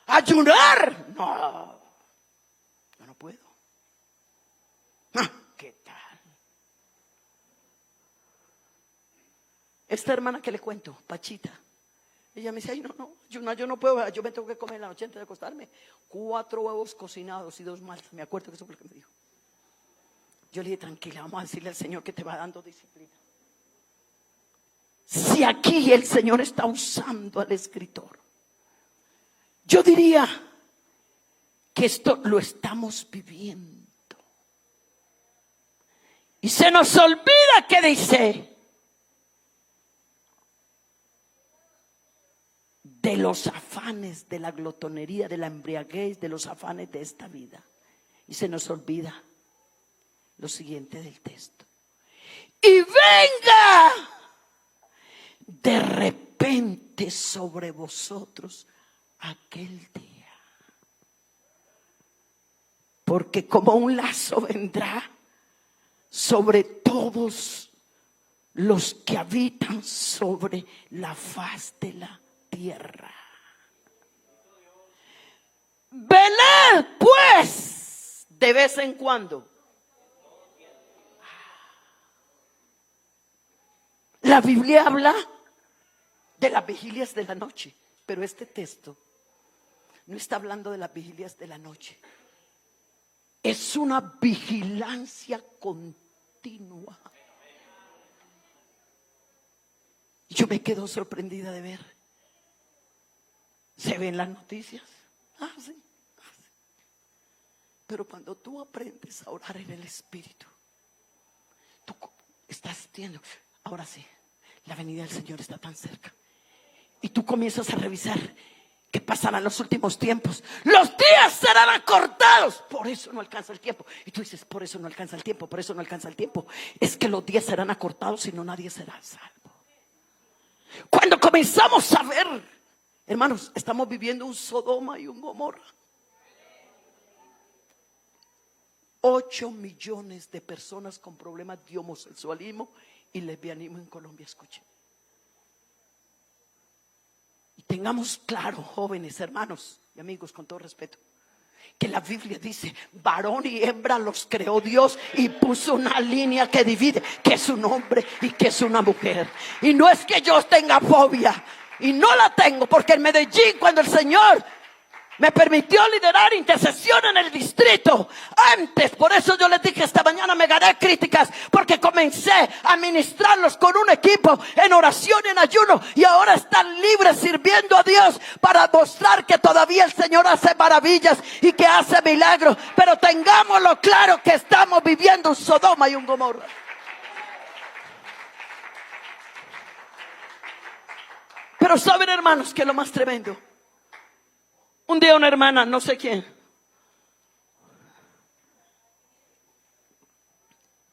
Ayunar, no, yo no puedo. ¿Qué tal? Esta hermana que le cuento, Pachita, ella me dice, ay, no, ayunar yo no puedo, yo me tengo que comer en la noche antes de acostarme 4 huevos cocinados y 2 maltas. Me acuerdo que eso fue lo que me dijo. Yo le dije, tranquila, vamos a decirle al Señor que te va dando disciplina. Si aquí el Señor está usando al escritor, yo diría que esto lo estamos viviendo. Y se nos olvida que dice, de los afanes, de la glotonería, de la embriaguez, de los afanes de esta vida. Y se nos olvida lo siguiente del texto. Y venga de repente sobre vosotros aquel día. Porque como un lazo vendrá sobre todos los que habitan sobre la faz de la tierra. Velad pues de vez en cuando. La Biblia habla de las vigilias de la noche, pero este texto no está hablando de las vigilias de la noche. Es una vigilancia continua. Yo me quedo sorprendida de ver. Se ven las noticias. Sí. Pero cuando tú aprendes a orar en el Espíritu, tú estás viendo, ahora sí, la venida del Señor está tan cerca. Y tú comienzas a revisar qué pasará en los últimos tiempos. Los días serán acortados. Por eso no alcanza el tiempo. Y tú dices, por eso no alcanza el tiempo, por eso no alcanza el tiempo. Es que los días serán acortados y no nadie será salvo. Cuando comenzamos a ver, hermanos, estamos viviendo un Sodoma y un Gomorra. 8 millones de personas con problemas de homosexualismo y lesbianismo en Colombia, escuchen. Y tengamos claro, jóvenes, hermanos y amigos, con todo respeto, que la Biblia dice, varón y hembra los creó Dios y puso una línea que divide, que es un hombre y que es una mujer. Y no es que yo tenga fobia, y no la tengo, porque en Medellín, cuando el Señor me permitió liderar intercesión en el distrito, antes, por eso yo les dije esta mañana, me gané críticas, porque comencé a ministrarlos con un equipo en oración y en ayuno, y ahora están libres sirviendo a Dios para mostrar que todavía el Señor hace maravillas y que hace milagros. Pero tengámoslo claro que estamos viviendo un Sodoma y un Gomorra. Pero saben, hermanos, que lo más tremendo, un día una hermana, no sé quién,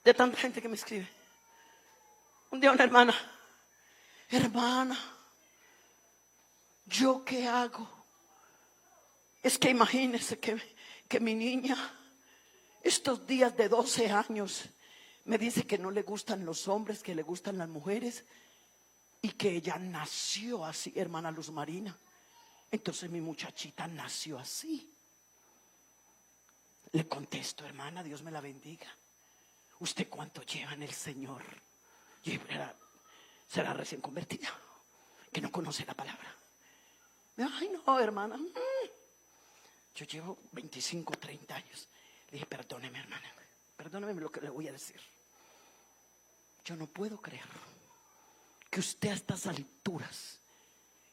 de tanta gente que me escribe, un día una hermana, ¿yo qué hago? Es que imagínense que mi niña, estos días de 12 años, me dice que no le gustan los hombres, que le gustan las mujeres, y que ella nació así, hermana Luz Marina. Entonces mi muchachita nació así. Le contesto, hermana, Dios me la bendiga. ¿Usted cuánto lleva en el Señor? Será recién convertida, que no conoce la palabra. Ay, no, hermana. Yo llevo 25, 30 años. Le dije, perdóneme, hermana. Perdóneme lo que le voy a decir. Yo no puedo creer que usted a estas alturas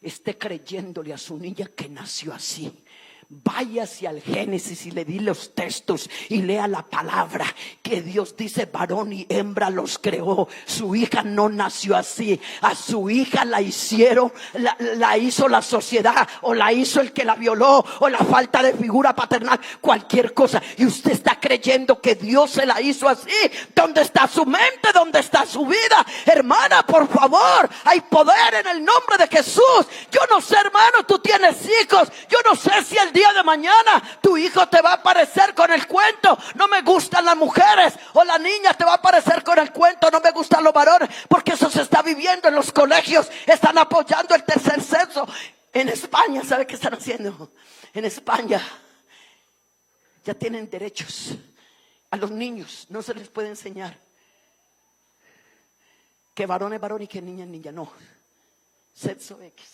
esté creyéndole a su niña que nació así, Vaya hacia el Génesis y le di los textos y lea la palabra que Dios dice: varón y hembra los creó. Su hija no nació así. A su hija la hicieron, la hizo la sociedad, o la hizo el que la violó, o la falta de figura paternal, cualquier cosa. Y usted está creyendo que Dios se la hizo así. ¿Dónde está su mente? ¿Dónde está su vida? Hermana, por favor, hay poder en el nombre de Jesús. Yo no sé, hermano, tú tienes hijos. Yo no sé si el día de mañana tu hijo te va a aparecer con el cuento: no me gustan las mujeres, o la niña te va a aparecer con el cuento: no me gustan los varones. Porque eso se está viviendo en los colegios. Están apoyando el tercer sexo. En España, ¿sabe qué están haciendo? En España ya tienen derechos. A los niños no se les puede enseñar que varón es varón y que niña es niña. No, sexo X.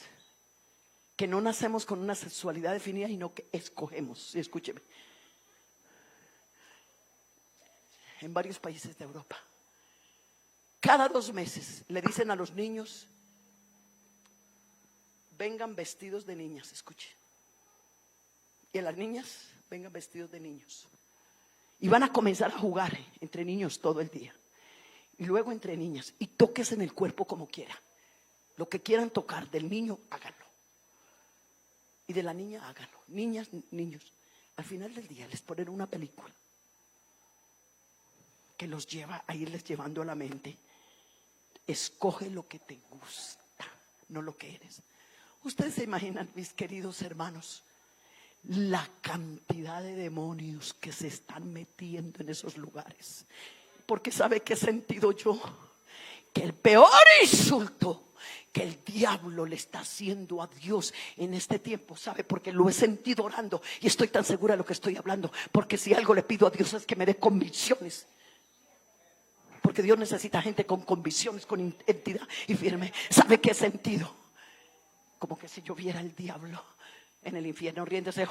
Que no nacemos con una sexualidad definida, sino que escogemos. Escúcheme. En varios países de Europa, cada 2 meses le dicen a los niños: vengan vestidos de niñas. Escuche. Y a las niñas: vengan vestidos de niños. Y van a comenzar a jugar entre niños todo el día. Y luego entre niñas. Y toques en el cuerpo como quiera. Lo que quieran tocar del niño, háganlo. Y de la niña, háganlo. Niñas, niños. Al final del día les ponen una película que los lleva a irles llevando a la mente: escoge lo que te gusta, no lo que eres. Ustedes se imaginan, mis queridos hermanos, la cantidad de demonios que se están metiendo en esos lugares. Porque ¿sabe qué he sentido yo? Que el peor insulto que el diablo le está haciendo a Dios en este tiempo, ¿sabe? Porque lo he sentido orando y estoy tan segura de lo que estoy hablando. Porque si algo le pido a Dios es que me dé convicciones. Porque Dios necesita gente con convicciones, con entidad y firme. ¿Sabe qué he sentido? Como que si yo viera el diablo en el infierno riéndose.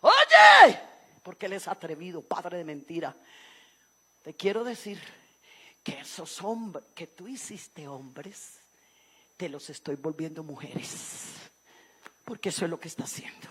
Oye, porque él es atrevido, padre de mentira. Te quiero decir que esos hombres que tú hiciste hombres, te los estoy volviendo mujeres. Porque eso es lo que está haciendo.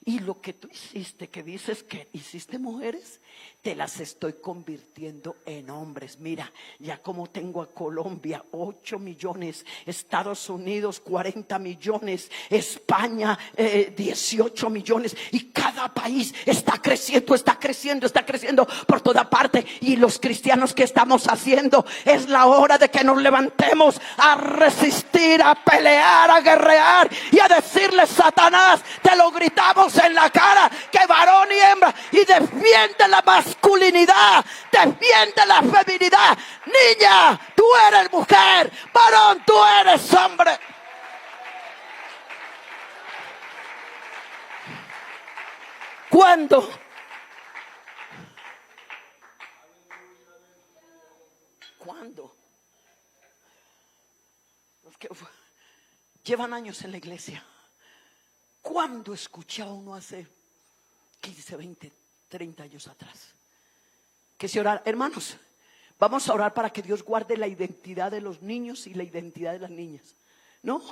Y lo que tú hiciste, que dices que hiciste mujeres, te las estoy convirtiendo en hombres. Mira, ya como tengo a Colombia 8 millones, Estados Unidos 40 millones, España 18 millones, y cada país está creciendo, está creciendo, está creciendo por toda parte. Y los cristianos, ¿qué estamos haciendo? Es la hora de que nos levantemos a resistir, a pelear, a guerrear y a decirle: Satanás, te lo gritamos en la cara, que varón y hembra, y defiende la masculinidad, defiende la feminidad. Niña, tú eres mujer; varón, tú eres hombre. ¿Cuándo? ¿Cuándo? Los que llevan años en la iglesia, ¿cuándo escuchaba uno hace 15, 20, 30 años atrás que se orara? Hermanos, vamos a orar para que Dios guarde la identidad de los niños y la identidad de las niñas. No,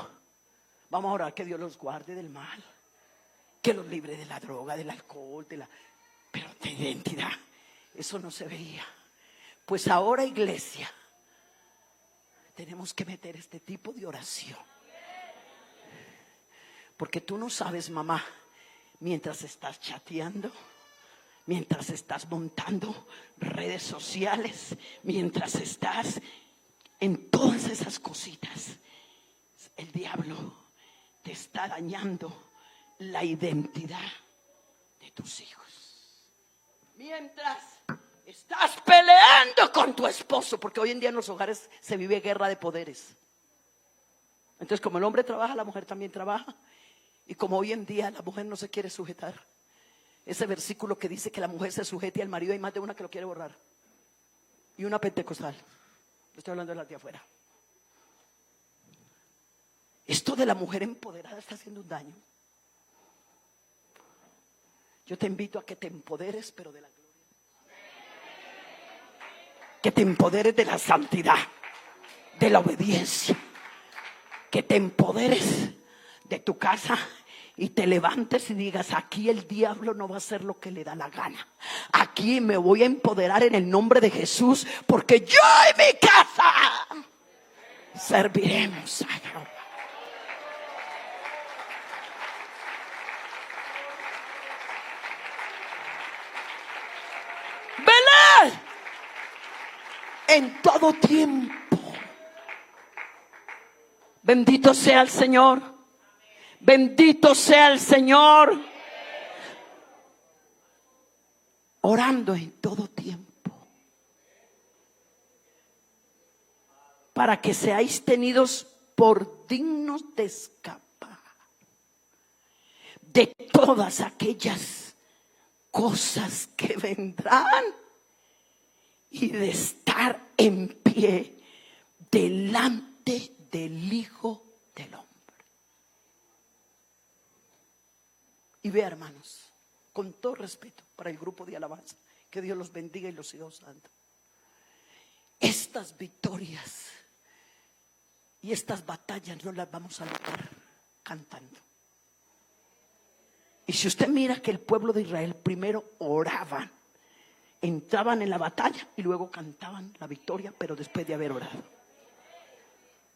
vamos a orar que Dios los guarde del mal, que los libre de la droga, del alcohol, pero de identidad, eso no se veía. Pues ahora, iglesia, tenemos que meter este tipo de oración. Porque tú no sabes, mamá, mientras estás chateando, mientras estás montando redes sociales, mientras estás en todas esas cositas, el diablo te está dañando la identidad de tus hijos. Mientras estás peleando con tu esposo, porque hoy en día en los hogares se vive guerra de poderes. Entonces, como el hombre trabaja, la mujer también trabaja. Y como hoy en día la mujer no se quiere sujetar, ese versículo que dice que la mujer se sujete al marido, hay más de una que lo quiere borrar. Y una pentecostal. Estoy hablando de las de afuera. Esto de la mujer empoderada está haciendo un daño. Yo te invito a que te empoderes, pero de la gloria. Que te empoderes de la santidad, de la obediencia. Que te empoderes de tu casa y te levantes y digas: aquí el diablo no va a hacer lo que le da la gana. Aquí me voy a empoderar en el nombre de Jesús, porque yo y mi casa serviremos a Jehová. Velad en todo tiempo. Bendito sea el Señor. Bendito sea el Señor. Orando en todo tiempo, para que seáis tenidos por dignos de escapar de todas aquellas cosas que vendrán y de estar en pie delante del Hijo del Hombre. Y vea, hermanos, con todo respeto para el grupo de alabanza, que Dios los bendiga y los siga usando. Estas victorias y estas batallas no las vamos a lograr cantando. Y si usted mira que el pueblo de Israel primero oraban, entraban en la batalla y luego cantaban la victoria, pero después de haber orado.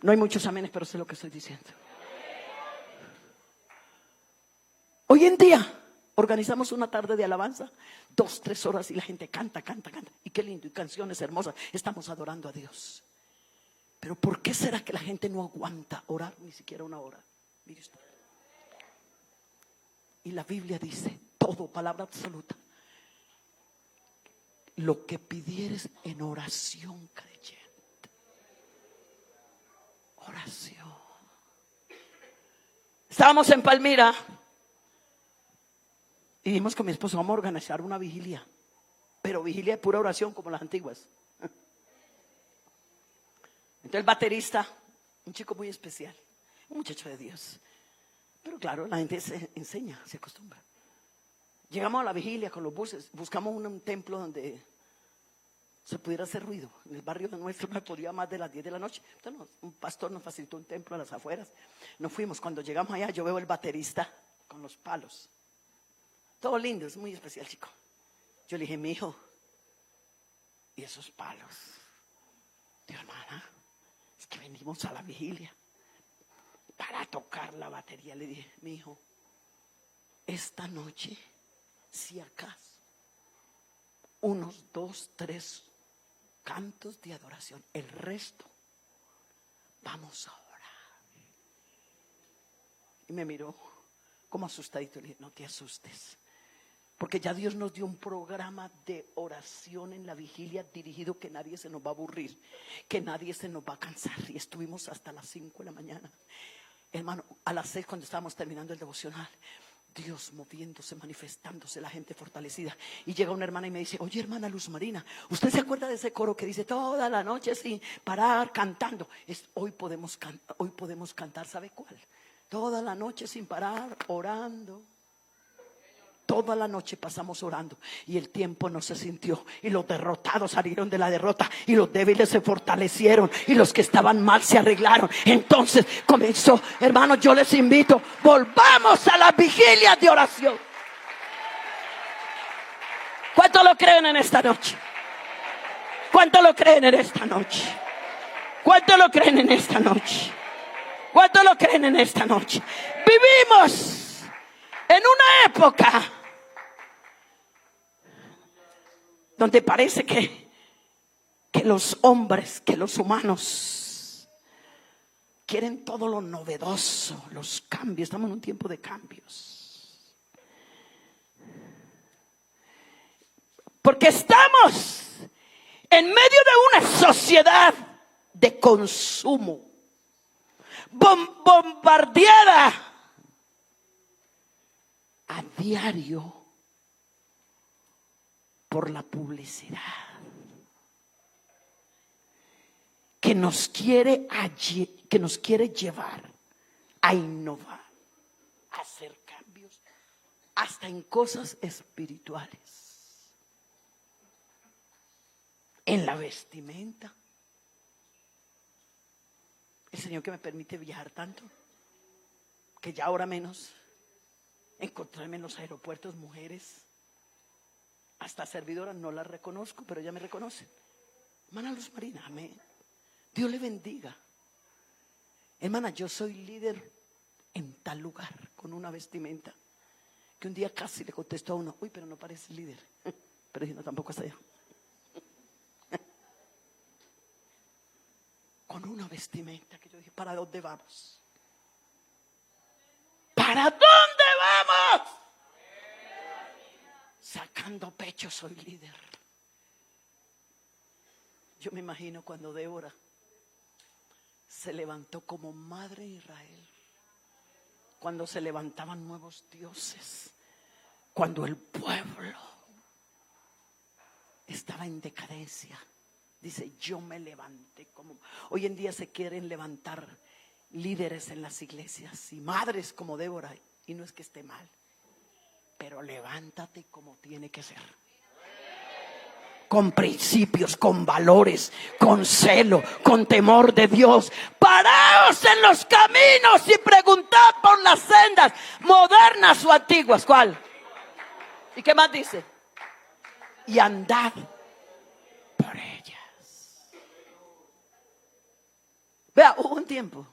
No hay muchos amenes, pero sé lo que estoy diciendo. Hoy en día organizamos una tarde de alabanza, 2, 3 horas, y la gente canta. Y qué lindo, y canciones hermosas. Estamos adorando a Dios. Pero ¿por qué será que la gente no aguanta orar ni siquiera una hora? Mire usted. Y la Biblia dice, todo, palabra absoluta: lo que pidieres en oración creyente. Oración. Estábamos en Palmira y dijimos con mi esposo: vamos a organizar una vigilia, pero vigilia de pura oración como las antiguas. Entonces el baterista, un chico muy especial, un muchacho de Dios, pero claro, la gente se enseña, se acostumbra. Llegamos a la vigilia con los buses, buscamos un templo donde se pudiera hacer ruido. En el barrio de nuestro no podía más de las 10 de la noche. Entonces un pastor nos facilitó un templo a las afueras. Nos fuimos. Cuando llegamos allá, yo veo el baterista con los palos. Todo lindo, es muy especial, chico. Yo le dije: mi hijo, ¿y esos palos? Dijo: hermana, es que venimos a la vigilia para tocar la batería. Le dije: mi hijo, esta noche, si acaso, unos 2, 3 cantos de adoración, el resto vamos a orar. Y me miró como asustadito. Le dije: no te asustes, porque ya Dios nos dio un programa de oración en la vigilia dirigido, que nadie se nos va a aburrir, que nadie se nos va a cansar. Y estuvimos hasta las 5 de la mañana. Hermano, a las 6, cuando estábamos terminando el devocional, Dios moviéndose, manifestándose, la gente fortalecida. Y llega una hermana y me dice: oye, hermana Luz Marina, ¿usted se acuerda de ese coro que dice toda la noche sin parar cantando? Hoy podemos cantar, ¿sabe cuál? Toda la noche sin parar orando. Toda la noche pasamos orando y el tiempo no se sintió, y los derrotados salieron de la derrota, y los débiles se fortalecieron, y los que estaban mal se arreglaron. Entonces comenzó, hermanos, yo les invito, volvamos a las vigilias de oración. ¿Cuántos lo creen en esta noche? ¿Cuántos lo creen en esta noche? ¿Cuántos lo creen en esta noche? ¿Cuántos lo creen en esta noche? Vivimos en una época donde parece que los hombres, que los humanos quieren todo lo novedoso, los cambios. Estamos en un tiempo de cambios, porque estamos en medio de una sociedad de consumo, bombardeada a diario por la publicidad, que nos quiere llevar a innovar, a hacer cambios, hasta en cosas espirituales, en la vestimenta. El Señor que me permite viajar tanto, que ya ahora menos, encontrarme en los aeropuertos mujeres, hasta servidoras, no las reconozco, pero ya me reconocen. Hermana Luz Marina, amén. Dios le bendiga. Hermana, yo soy líder en tal lugar, con una vestimenta, que un día casi le contestó a uno, uy, pero no parece líder. Pero dije, no, tampoco hasta allá. Con una vestimenta que yo dije, ¿para dónde vamos? ¿Para dónde vamos? Sacando pecho soy líder. Yo me imagino cuando Débora se levantó como madre de Israel, cuando se levantaban nuevos dioses, cuando el pueblo estaba en decadencia. Dice, yo me levanté como... Hoy en día se quieren levantar líderes en las iglesias y madres como Débora, y no es que esté mal, pero levántate como tiene que ser, con principios, con valores, con celo, con temor de Dios. Paraos en los caminos y preguntad por las sendas modernas o antiguas. ¿Cuál? ¿Y qué más dice? Y andad por ellas. Vea, hubo un tiempo,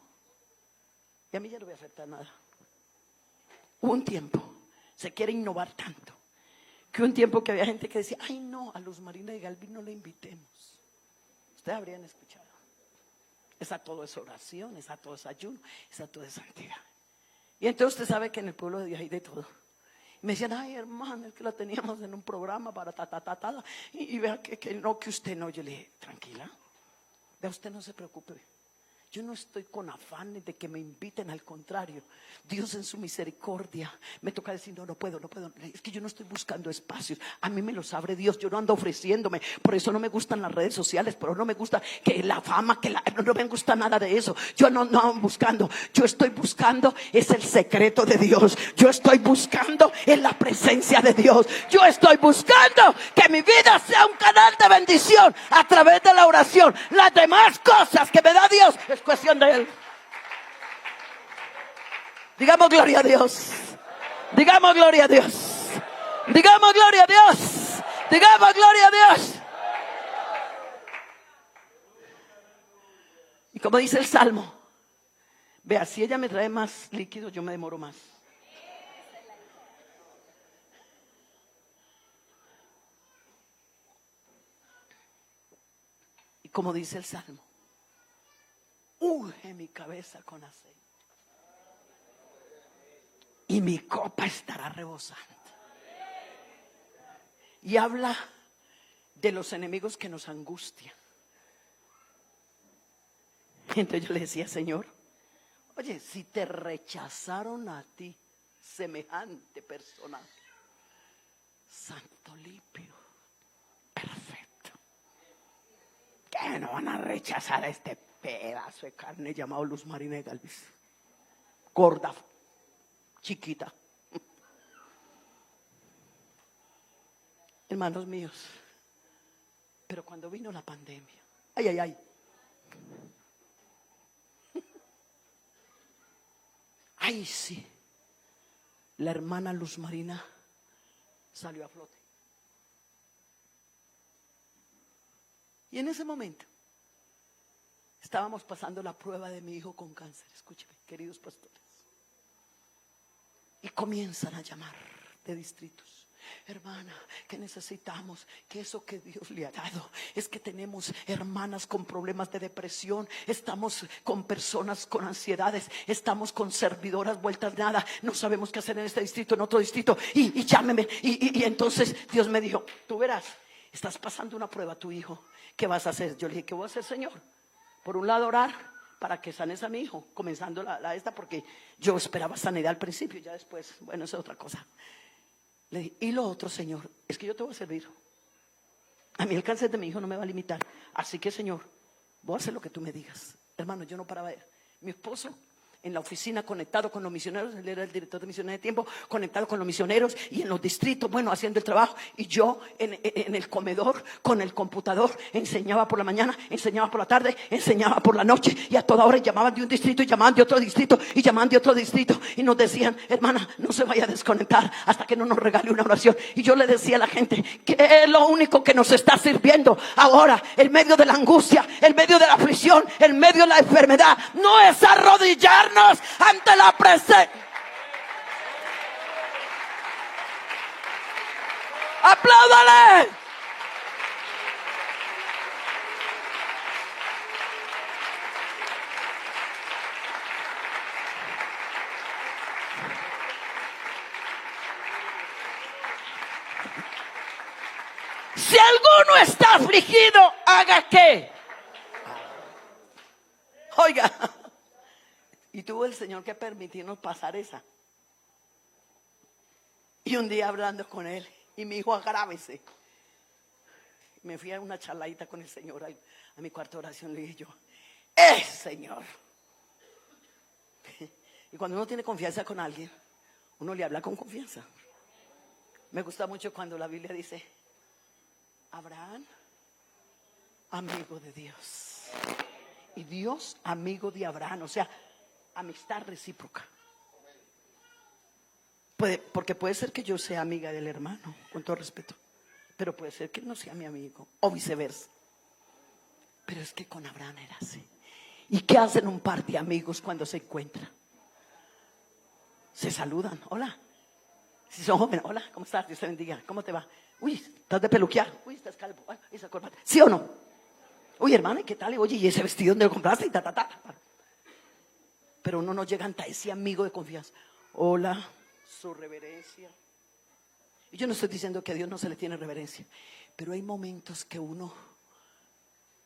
y a mí ya no me afecta nada. Hubo un tiempo, se quiere innovar tanto, que un tiempo que había gente que decía, ay no, a Luz Marina y Galvín no la invitemos. Ustedes habrían escuchado. Esa todo es oración, esa todo es ayuno, esa todo es santidad. Y entonces usted sabe que en el pueblo de Dios hay de todo. Y me decían, ay hermano, es que la teníamos en un programa para ta. Y vea que no, que usted no. Yo le dije, tranquila, vea, usted no se preocupe. Yo no estoy con afanes de que me inviten, al contrario. Dios en su misericordia me toca decir, no puedo. Es que yo no estoy buscando espacios. A mí me los abre Dios, yo no ando ofreciéndome. Por eso no me gustan las redes sociales, pero no me gusta que la fama, no me gusta nada de eso. Yo no ando buscando. Yo estoy buscando es el secreto de Dios. Yo estoy buscando en la presencia de Dios. Yo estoy buscando que mi vida sea un canal de bendición a través de la oración. Las demás cosas que me da Dios es cuestión de Él. Digamos gloria a Dios. Digamos gloria a Dios. Digamos gloria a Dios. Digamos gloria a Dios. Y como dice el Salmo, vea, si ella me trae más líquido, yo me demoro más. Y como dice el Salmo, unge mi cabeza con aceite y mi copa estará rebosando. Y habla de los enemigos que nos angustian. Entonces yo le decía, Señor, oye, si te rechazaron a ti semejante persona, santo, limpio, perfecto, ¿qué no van a rechazar a este pedazo de carne llamado Luz Marina de Galvis? Gorda, chiquita. Hermanos míos, pero cuando vino la pandemia, ay, ay sí, la hermana Luz Marina salió a flote. Y en ese momento estábamos pasando la prueba de mi hijo con cáncer. Escúcheme, queridos pastores. Y comienzan a llamar de distritos. Hermana, que necesitamos, que eso que Dios le ha dado, es que tenemos hermanas con problemas de depresión, estamos con personas con ansiedades, estamos con servidoras vueltas nada, no sabemos qué hacer en este distrito, en otro distrito, y llámeme. Y entonces Dios me dijo, tú verás, estás pasando una prueba, tu hijo, ¿qué vas a hacer? Yo le dije, ¿qué voy a hacer, Señor? Por un lado, orar para que sanes a mi hijo, comenzando la esta, porque yo esperaba sanidad al principio, ya después, bueno, eso es otra cosa. Le dije, y lo otro, Señor, es que yo te voy a servir. A mí el cáncer de mi hijo no me va a limitar. Así que, Señor, voy a hacer lo que tú me digas. Hermano, yo no paraba. Mi esposo en la oficina conectado con los misioneros, él era el director de misiones de tiempo, conectado con los misioneros y en los distritos, bueno, haciendo el trabajo. Y yo en el comedor con el computador enseñaba por la mañana, enseñaba por la tarde, enseñaba por la noche, y a toda hora llamaban de un distrito y llamaban de otro distrito y llamaban de otro distrito y nos decían: hermana, no se vaya a desconectar hasta que no nos regale una oración. Y yo le decía a la gente que es lo único que nos está sirviendo ahora, en medio de la angustia, en medio de la aflicción, en medio de la enfermedad, no es arrodillarnos ante la presencia. ¡Apláudale! Si alguno está afligido, haga qué. Oiga, y tuvo el Señor que permitirnos pasar esa. Y un día hablando con él, y me dijo: agrávese. Me fui a una charladita con el Señor, a mi cuarto de oración. Le dije yo: Señor. Y cuando uno tiene confianza con alguien, uno le habla con confianza. Me gusta mucho cuando la Biblia dice: Abraham, amigo de Dios, y Dios, amigo de Abraham. O sea, amistad recíproca. Porque puede ser que yo sea amiga del hermano, con todo respeto, pero puede ser que él no sea mi amigo, o viceversa. Pero es que con Abraham era así. ¿Y qué hacen un par de amigos cuando se encuentran? Se saludan: hola. Si son jóvenes: hola, ¿cómo estás? Dios te bendiga. ¿Cómo te va? Uy, estás de peluquear. Uy, estás calvo. Ay, esa corbata. ¿Sí o no? Uy, hermana, ¿qué tal? Oye, ¿y ese vestido dónde lo compraste? Y Pero uno no llega ante ese amigo de confianza. Hola, su reverencia. Y yo no estoy diciendo que a Dios no se le tiene reverencia, pero hay momentos que uno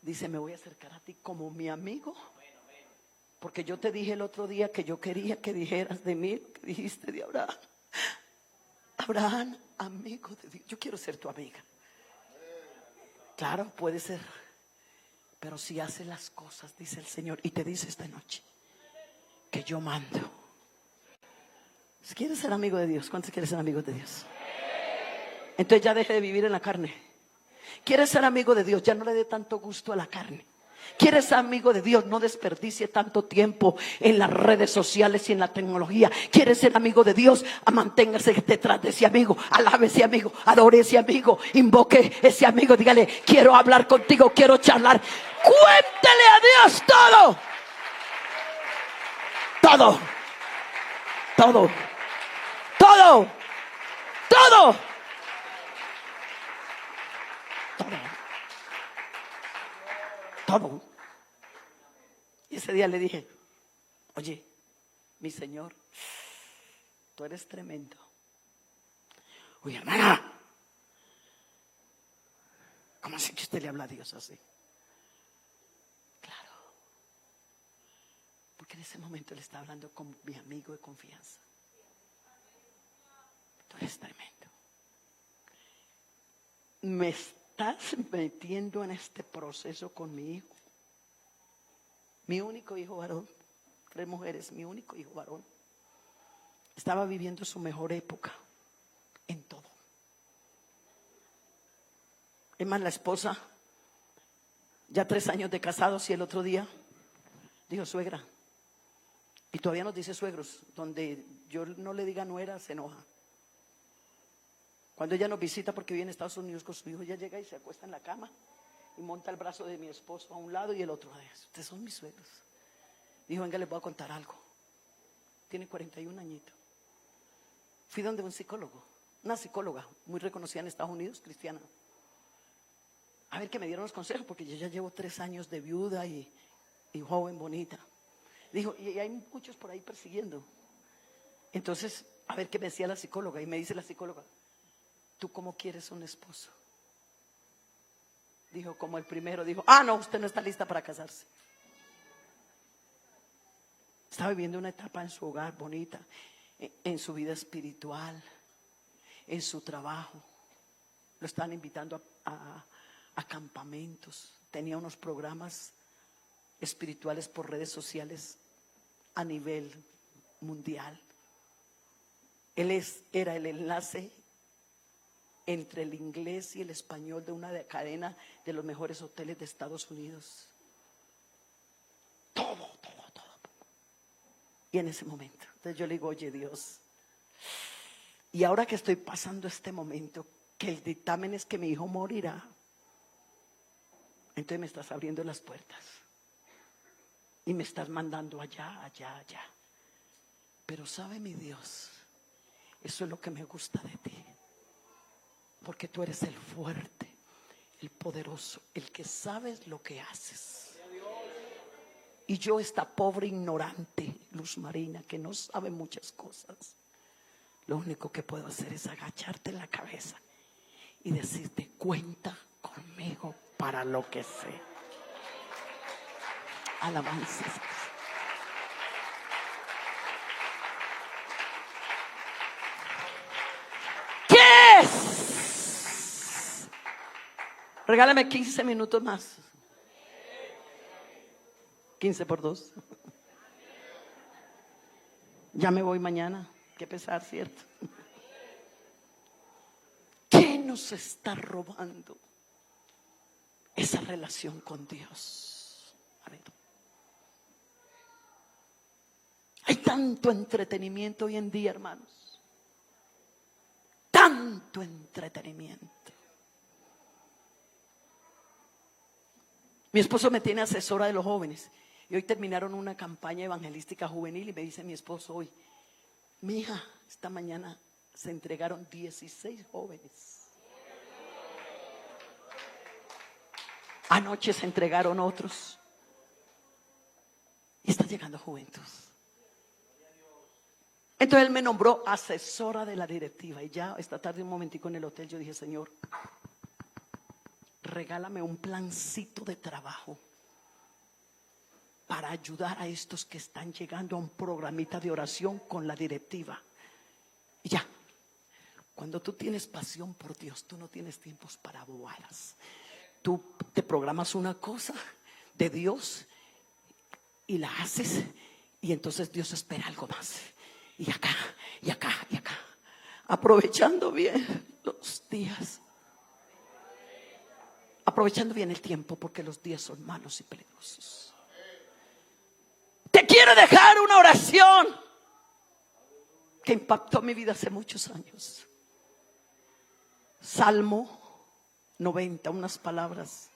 dice: me voy a acercar a ti como mi amigo, porque yo te dije el otro día que yo quería que dijeras de mí lo que dijiste de Abraham. Abraham, amigo de Dios. Yo quiero ser tu amiga. Claro, puede ser, pero si hace las cosas, dice el Señor, y te dice esta noche que yo mando. ¿Quieres ser amigo de Dios? ¿Cuántos quieren ser amigos de Dios? Entonces ya deje de vivir en la carne. ¿Quieres ser amigo de Dios? Ya no le dé tanto gusto a la carne. ¿Quieres ser amigo de Dios? No desperdicie tanto tiempo en las redes sociales y en la tecnología. ¿Quieres ser amigo de Dios? Manténgase detrás de ese amigo. Alabe ese amigo, adore ese amigo, invoque ese amigo. Dígale: quiero hablar contigo, quiero charlar. Cuéntele a Dios todo. Todo. Todo. Todo. Todo. Todo. Todo. Y ese día le dije: oye, mi Señor, tú eres tremendo. Oye, hermana, ¿cómo así que usted le habla a Dios así? Claro, porque en ese momento le estaba hablando con mi amigo de confianza. Tú eres tremendo. Me estás metiendo en este proceso con mi hijo. Mi único hijo varón, 3 mujeres, mi único hijo varón. Estaba viviendo su mejor época en todo. Es más, la esposa, ya 3 años de casados, y el otro día dijo: suegra. Y todavía nos dice suegros. Donde yo no le diga nuera, se enoja. Cuando ella nos visita, porque vive en Estados Unidos con su hijo, ella llega y se acuesta en la cama y monta el brazo de mi esposo a un lado y el otro a eso. Ustedes son mis suegros. Dijo: venga, les voy a contar algo. Tiene 41 añitos. Fui donde un psicólogo, una psicóloga muy reconocida en Estados Unidos, cristiana, a ver que me dieron los consejos, porque yo ya llevo 3 años de viuda y joven, bonita. Dijo: y hay muchos por ahí persiguiendo. Entonces, a ver qué me decía la psicóloga. Y me dice la psicóloga: ¿tú cómo quieres un esposo? Dijo, como el primero. Dijo: no, usted no está lista para casarse. Está viviendo una etapa en su hogar bonita, en su vida espiritual, en su trabajo. Lo están invitando a campamentos. Tenía unos programas espirituales por redes sociales a nivel mundial. Él era el enlace entre el inglés y el español de una cadena de los mejores hoteles de Estados Unidos. Todo. Y en ese momento, entonces yo le digo, oye Dios, y ahora que estoy pasando este momento, que el dictamen es que mi hijo morirá, entonces me estás abriendo las puertas y me estás mandando allá. Pero sabe mi Dios, eso es lo que me gusta de ti, porque tú eres el fuerte, el poderoso, el que sabes lo que haces. Y yo, esta pobre ignorante Luz Marina, que no sabe muchas cosas, lo único que puedo hacer es agacharte la cabeza y decirte, cuenta conmigo para lo que sé. Alabanzas. ¿Qué es? Regálame 15 minutos más. 15 por 2. Ya me voy mañana. Qué pesar, ¿cierto? ¿Qué nos está robando esa relación con Dios? A ver. Hay tanto entretenimiento hoy en día, hermanos. Tanto entretenimiento. Mi esposo me tiene asesora de los jóvenes. Y hoy terminaron una campaña evangelística juvenil y me dice mi esposo hoy, mi hija, esta mañana se entregaron 16 jóvenes. Anoche se entregaron otros. Y está llegando juventud. Entonces él me nombró asesora de la directiva. Y ya esta tarde un momentico en el hotel yo dije, Señor, regálame un plancito de trabajo para ayudar a estos que están llegando a un programita de oración con la directiva. Y ya, cuando tú tienes pasión por Dios, tú no tienes tiempos para bobadas. Tú te programas una cosa de Dios y la haces, y entonces Dios espera algo más. Y acá, aprovechando bien los días, aprovechando bien el tiempo, porque los días son malos y peligrosos. Te quiero dejar una oración que impactó mi vida hace muchos años. Salmo 90, unas palabras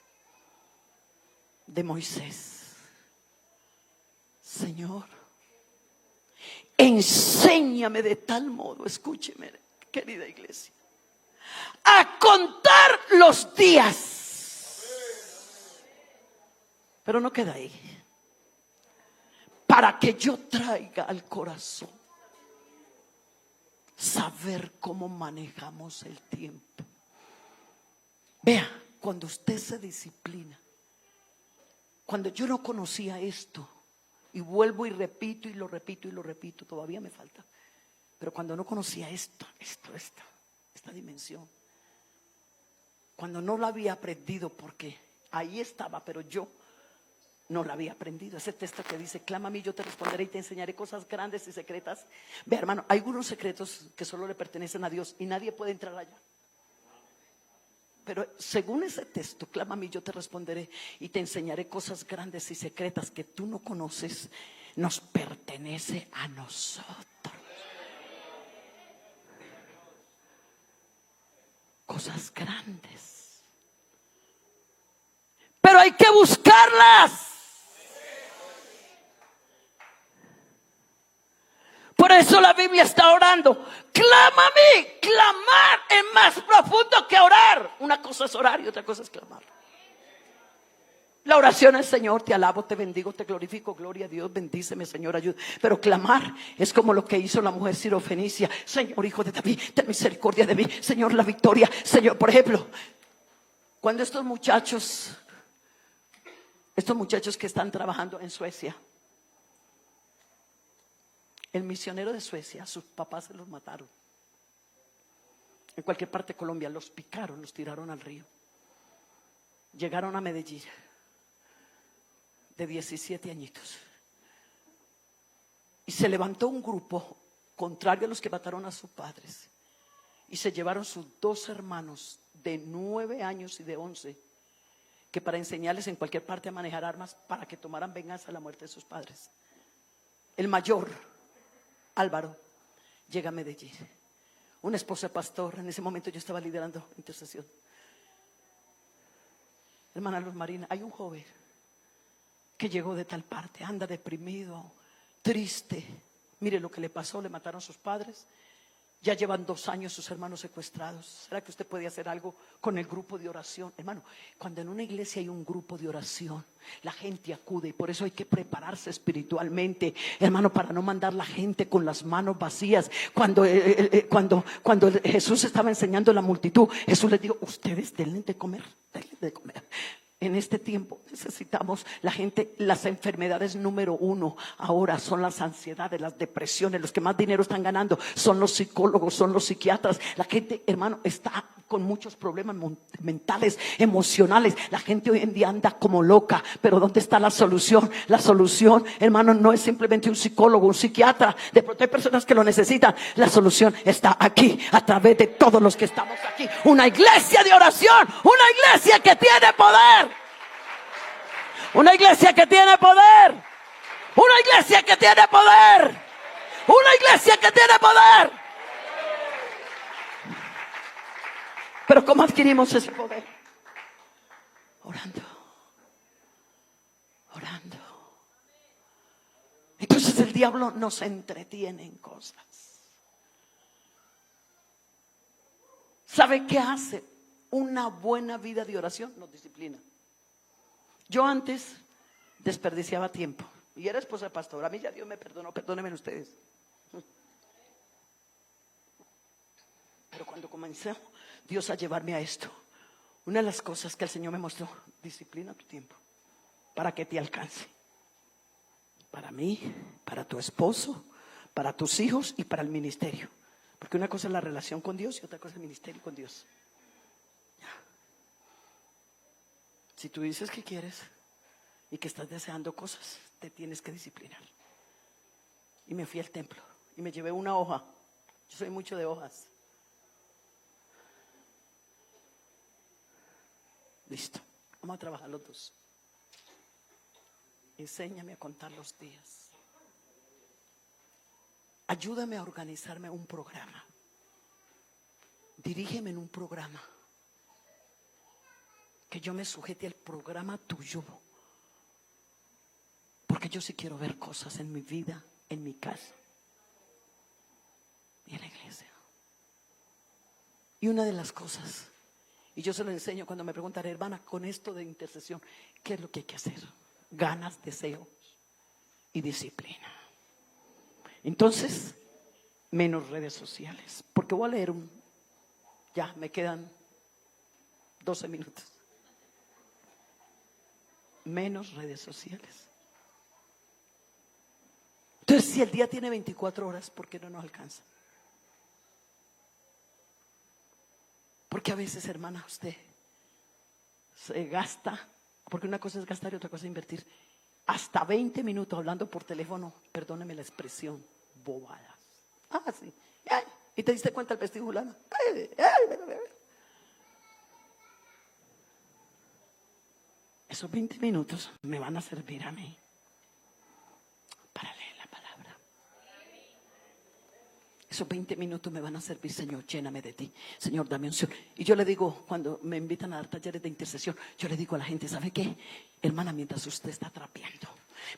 de Moisés. Señor, enséñame de tal modo, escúcheme, querida iglesia, a contar los días. Pero no queda ahí. Para que yo traiga al corazón saber cómo manejamos el tiempo. Vea, cuando usted se disciplina, cuando yo no conocía esto, y vuelvo y repito y lo repito, todavía me falta, pero cuando no conocía esta dimensión, cuando no la había aprendido, porque ahí estaba, pero yo no la había aprendido. Ese texto que dice, clama a mí, yo te responderé y te enseñaré cosas grandes y secretas. Ve, hermano, hay algunos secretos que solo le pertenecen a Dios y nadie puede entrar allá. Pero según ese texto, clama a mí, yo te responderé y te enseñaré cosas grandes y secretas que tú no conoces. Nos pertenece a nosotros. Cosas grandes. Pero hay que buscarlas. Por eso la Biblia está orando. Clama a mí. Clamar es más profundo que orar. Una cosa es orar y otra cosa es clamar. La oración es, Señor, te alabo, te bendigo, te glorifico, gloria a Dios, bendíceme, Señor, ayuda. Pero clamar es como lo que hizo la mujer sirofenicia. Señor, hijo de David, ten misericordia de mí. Señor, la victoria. Señor, por ejemplo, cuando estos muchachos que están trabajando en Suecia, el misionero de Suecia, sus papás se los mataron. En cualquier parte de Colombia los picaron, los tiraron al río. Llegaron a Medellín de 17 añitos. Y se levantó un grupo contrario a los que mataron a sus padres, y se llevaron sus 2 hermanos de 9 años y de 11, que para enseñarles en cualquier parte a manejar armas, para que tomaran venganza de la muerte de sus padres. El mayor, Álvaro, llega a Medellín. Una esposa de pastor. En ese momento yo estaba liderando intercesión. Hermana Luz Marina, hay un joven que llegó de tal parte, anda deprimido, triste. Mire lo que le pasó, le mataron a sus padres. Ya llevan 2 años sus hermanos secuestrados. ¿Será que usted puede hacer algo con el grupo de oración? Hermano, cuando en una iglesia hay un grupo de oración, la gente acude, y por eso hay que prepararse espiritualmente, hermano, para no mandar la gente con las manos vacías. Cuando Jesús estaba enseñando a la multitud, Jesús les dijo: ustedes denle de comer, denle de comer. En este tiempo necesitamos la gente. Las enfermedades número 1 ahora son las ansiedades, las depresiones. Los que más dinero están ganando son los psicólogos, son los psiquiatras. La gente, hermano, está con muchos problemas mentales, emocionales. La gente hoy en día anda como loca. Pero ¿dónde está la solución? La solución, hermano, no es simplemente un psicólogo, un psiquiatra. De pronto hay personas que lo necesitan. La solución está aquí, a través de todos los que estamos aquí. Una iglesia de oración, una iglesia que tiene poder. Una iglesia que tiene poder. Una iglesia que tiene poder. Una iglesia que tiene poder. Pero ¿cómo adquirimos ese poder? Orando. Orando. Entonces el diablo nos entretiene en cosas. ¿Sabe qué hace? Una buena vida de oración nos disciplina. Yo antes desperdiciaba tiempo y era esposa de pastor. A mí ya Dios me perdonó, perdónenme ustedes. Pero cuando comencé Dios a llevarme a esto, una de las cosas que el Señor me mostró: disciplina tu tiempo para que te alcance. Para mí, para tu esposo, para tus hijos y para el ministerio. Porque una cosa es la relación con Dios y otra cosa es el ministerio con Dios. Si tú dices que quieres y que estás deseando cosas, te tienes que disciplinar. Y me fui al templo y me llevé una hoja. Yo soy mucho de hojas. Listo, vamos a trabajar los 2. Enséñame a contar los días. Ayúdame a organizarme un programa. Dirígeme en un programa. Que yo me sujete al programa tuyo. Porque yo sí quiero ver cosas en mi vida, en mi casa y en la iglesia. Y una de las cosas, y yo se lo enseño cuando me preguntan: hermana, con esto de intercesión, ¿qué es lo que hay que hacer? Ganas, deseos y disciplina. Entonces, menos redes sociales. Porque voy a leer ya me quedan 12 minutos. Menos redes sociales. Entonces, si el día tiene 24 horas, ¿por qué no nos alcanza? Porque a veces, hermana, usted se gasta, porque una cosa es gastar y otra cosa es invertir, hasta 20 minutos hablando por teléfono, perdóneme la expresión, bobadas. Sí. Y te diste cuenta el vestido fulano. Esos 20 minutos me van a servir a mí para leer la palabra. Esos 20 minutos me van a servir: Señor, lléname de ti. Señor, dame unción. Y yo le digo, cuando me invitan a dar talleres de intercesión, yo le digo a la gente: ¿sabe qué? Hermana, mientras usted está trapeando,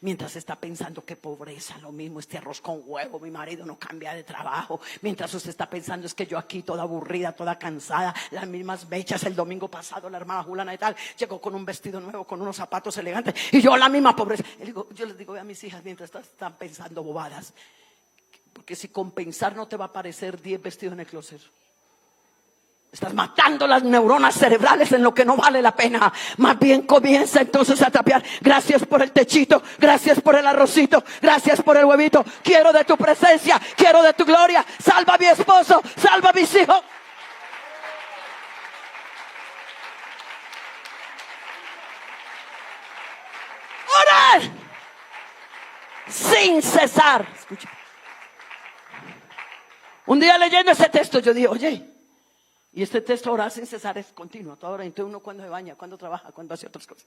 mientras está pensando qué pobreza, lo mismo, este arroz con huevo, mi marido no cambia de trabajo, mientras usted está pensando: es que yo aquí toda aburrida, toda cansada, las mismas mechas. El domingo pasado la hermana Julana y tal llegó con un vestido nuevo, con unos zapatos elegantes, y yo la misma pobreza. Yo les digo: ve a mis hijas, mientras están pensando bobadas, porque si compensar no te va a aparecer 10 vestidos en el closet. Estás matando las neuronas cerebrales en lo que no vale la pena. Más bien comienza entonces a trapear. Gracias por el techito, gracias por el arrocito, gracias por el huevito. Quiero de tu presencia, quiero de tu gloria. Salva a mi esposo, salva a mis hijos. Orar sin cesar. Escucha. Un día leyendo ese texto yo dije, oye, y este texto orar sin cesar es continuo. Toda hora, entonces uno cuando se baña, cuando trabaja, cuando hace otras cosas.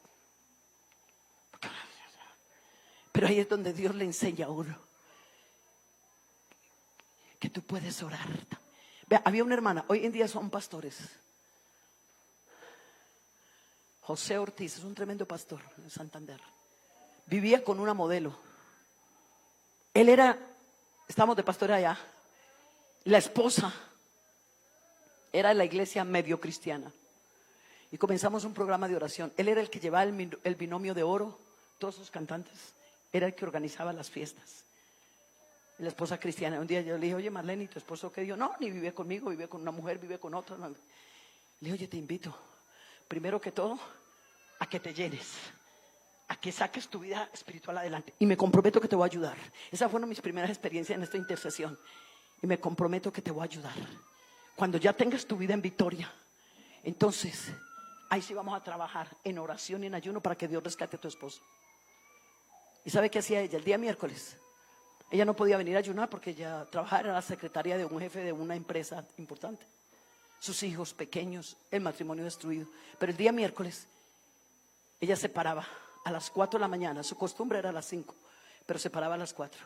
Pero ahí es donde Dios le enseña a uno que tú puedes orar. Vea, había una hermana, hoy en día son pastores. José Ortiz es un tremendo pastor en Santander. Vivía con una modelo. Él estábamos de pastor allá. La esposa era de la iglesia medio cristiana. Y comenzamos un programa de oración. Él era el que llevaba el binomio de oro, todos sus cantantes. Era el que organizaba las fiestas. La esposa cristiana. Un día yo le dije, oye Marlene, ¿y tu esposo qué dijo? No, ni vive conmigo, vive con una mujer, vive con otra. Le dije, oye, te invito, primero que todo, a que te llenes, a que saques tu vida espiritual adelante. Y me comprometo que te voy a ayudar. Esas fueron mis primeras experiencias en esta intercesión. Y me comprometo que te voy a ayudar. Cuando ya tengas tu vida en victoria, entonces ahí sí vamos a trabajar en oración y en ayuno para que Dios rescate a tu esposo. ¿Y sabe qué hacía ella? El día miércoles ella no podía venir a ayunar porque ella trabajaba, era la secretaria de un jefe de una empresa importante. Sus hijos pequeños, el matrimonio destruido. Pero el día miércoles ella se paraba a las 4 de la mañana. Su costumbre era a las 5, pero se paraba a las 4.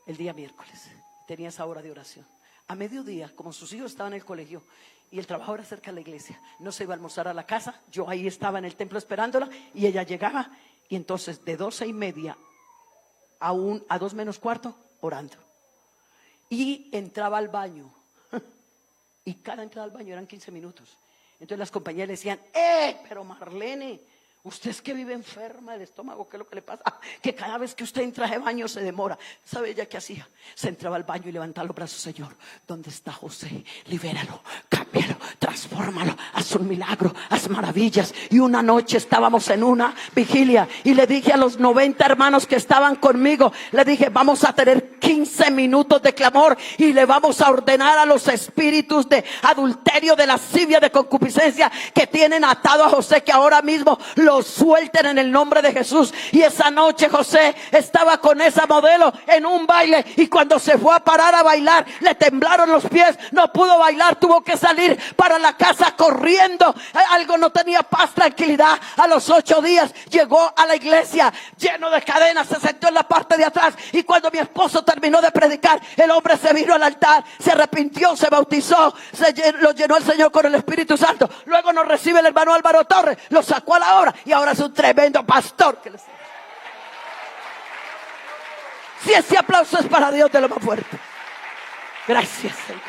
El día miércoles tenía esa hora de oración. A mediodía, como sus hijos estaban en el colegio y el trabajo era cerca de la iglesia, no se iba a almorzar a la casa. Yo ahí estaba en el templo esperándola y ella llegaba. Y entonces de 12:30 a 2 menos cuarto orando. Y entraba al baño. Y cada entrada al baño eran 15 minutos. Entonces las compañeras le decían, pero Marlene, usted es que vive enferma del estómago, ¿qué es lo que le pasa? Que cada vez que usted entra de baño se demora. ¿Sabe ella qué hacía? Se entraba al baño y levantaba los brazos. Señor, ¿dónde está José? Libéralo, cámbialo, transfórmalo, haz un milagro, haz maravillas. Y una noche estábamos en una vigilia y le dije a los 90 hermanos que estaban conmigo, le dije, vamos a tener 15 minutos de clamor y le vamos a ordenar a los espíritus de adulterio, de lascivia, de concupiscencia que tienen atado a José, que ahora mismo lo suelten en el nombre de Jesús. Y esa noche José estaba con esa modelo en un baile y cuando se fue a parar a bailar le temblaron los pies, no pudo bailar, tuvo que salir para la casa corriendo. Algo no tenía paz, tranquilidad. A los 8 días llegó a la iglesia lleno de cadenas, se sentó en la parte de atrás y cuando mi esposo terminó de predicar, el hombre se vino al altar, se arrepintió, se bautizó, lo llenó el Señor con el Espíritu Santo. Luego nos recibe el hermano Álvaro Torres, lo sacó a la obra y ahora es un tremendo pastor. Si ese aplauso es para Dios, de lo más fuerte. Gracias, Señor.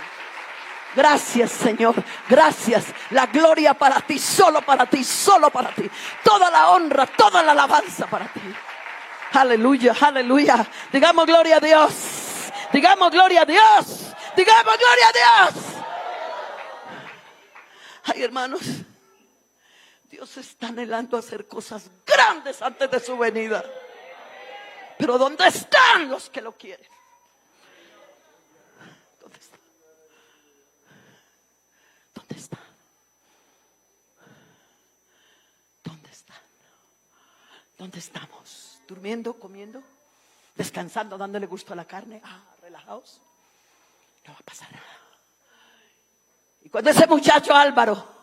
Gracias, Señor. Gracias. La gloria para ti, solo para ti, solo para ti. Toda la honra, toda la alabanza para ti. Aleluya, aleluya. Digamos gloria a Dios. Digamos gloria a Dios. Digamos gloria a Dios. Ay, hermanos, Dios está anhelando hacer cosas grandes antes de su venida. Pero ¿dónde están los que lo quieren? ¿Dónde están? ¿Dónde están? ¿Dónde están? ¿Dónde estamos? ¿Durmiendo, comiendo, descansando, dándole gusto a la carne? Relajados. No va a pasar nada. Y cuando ese muchacho Álvaro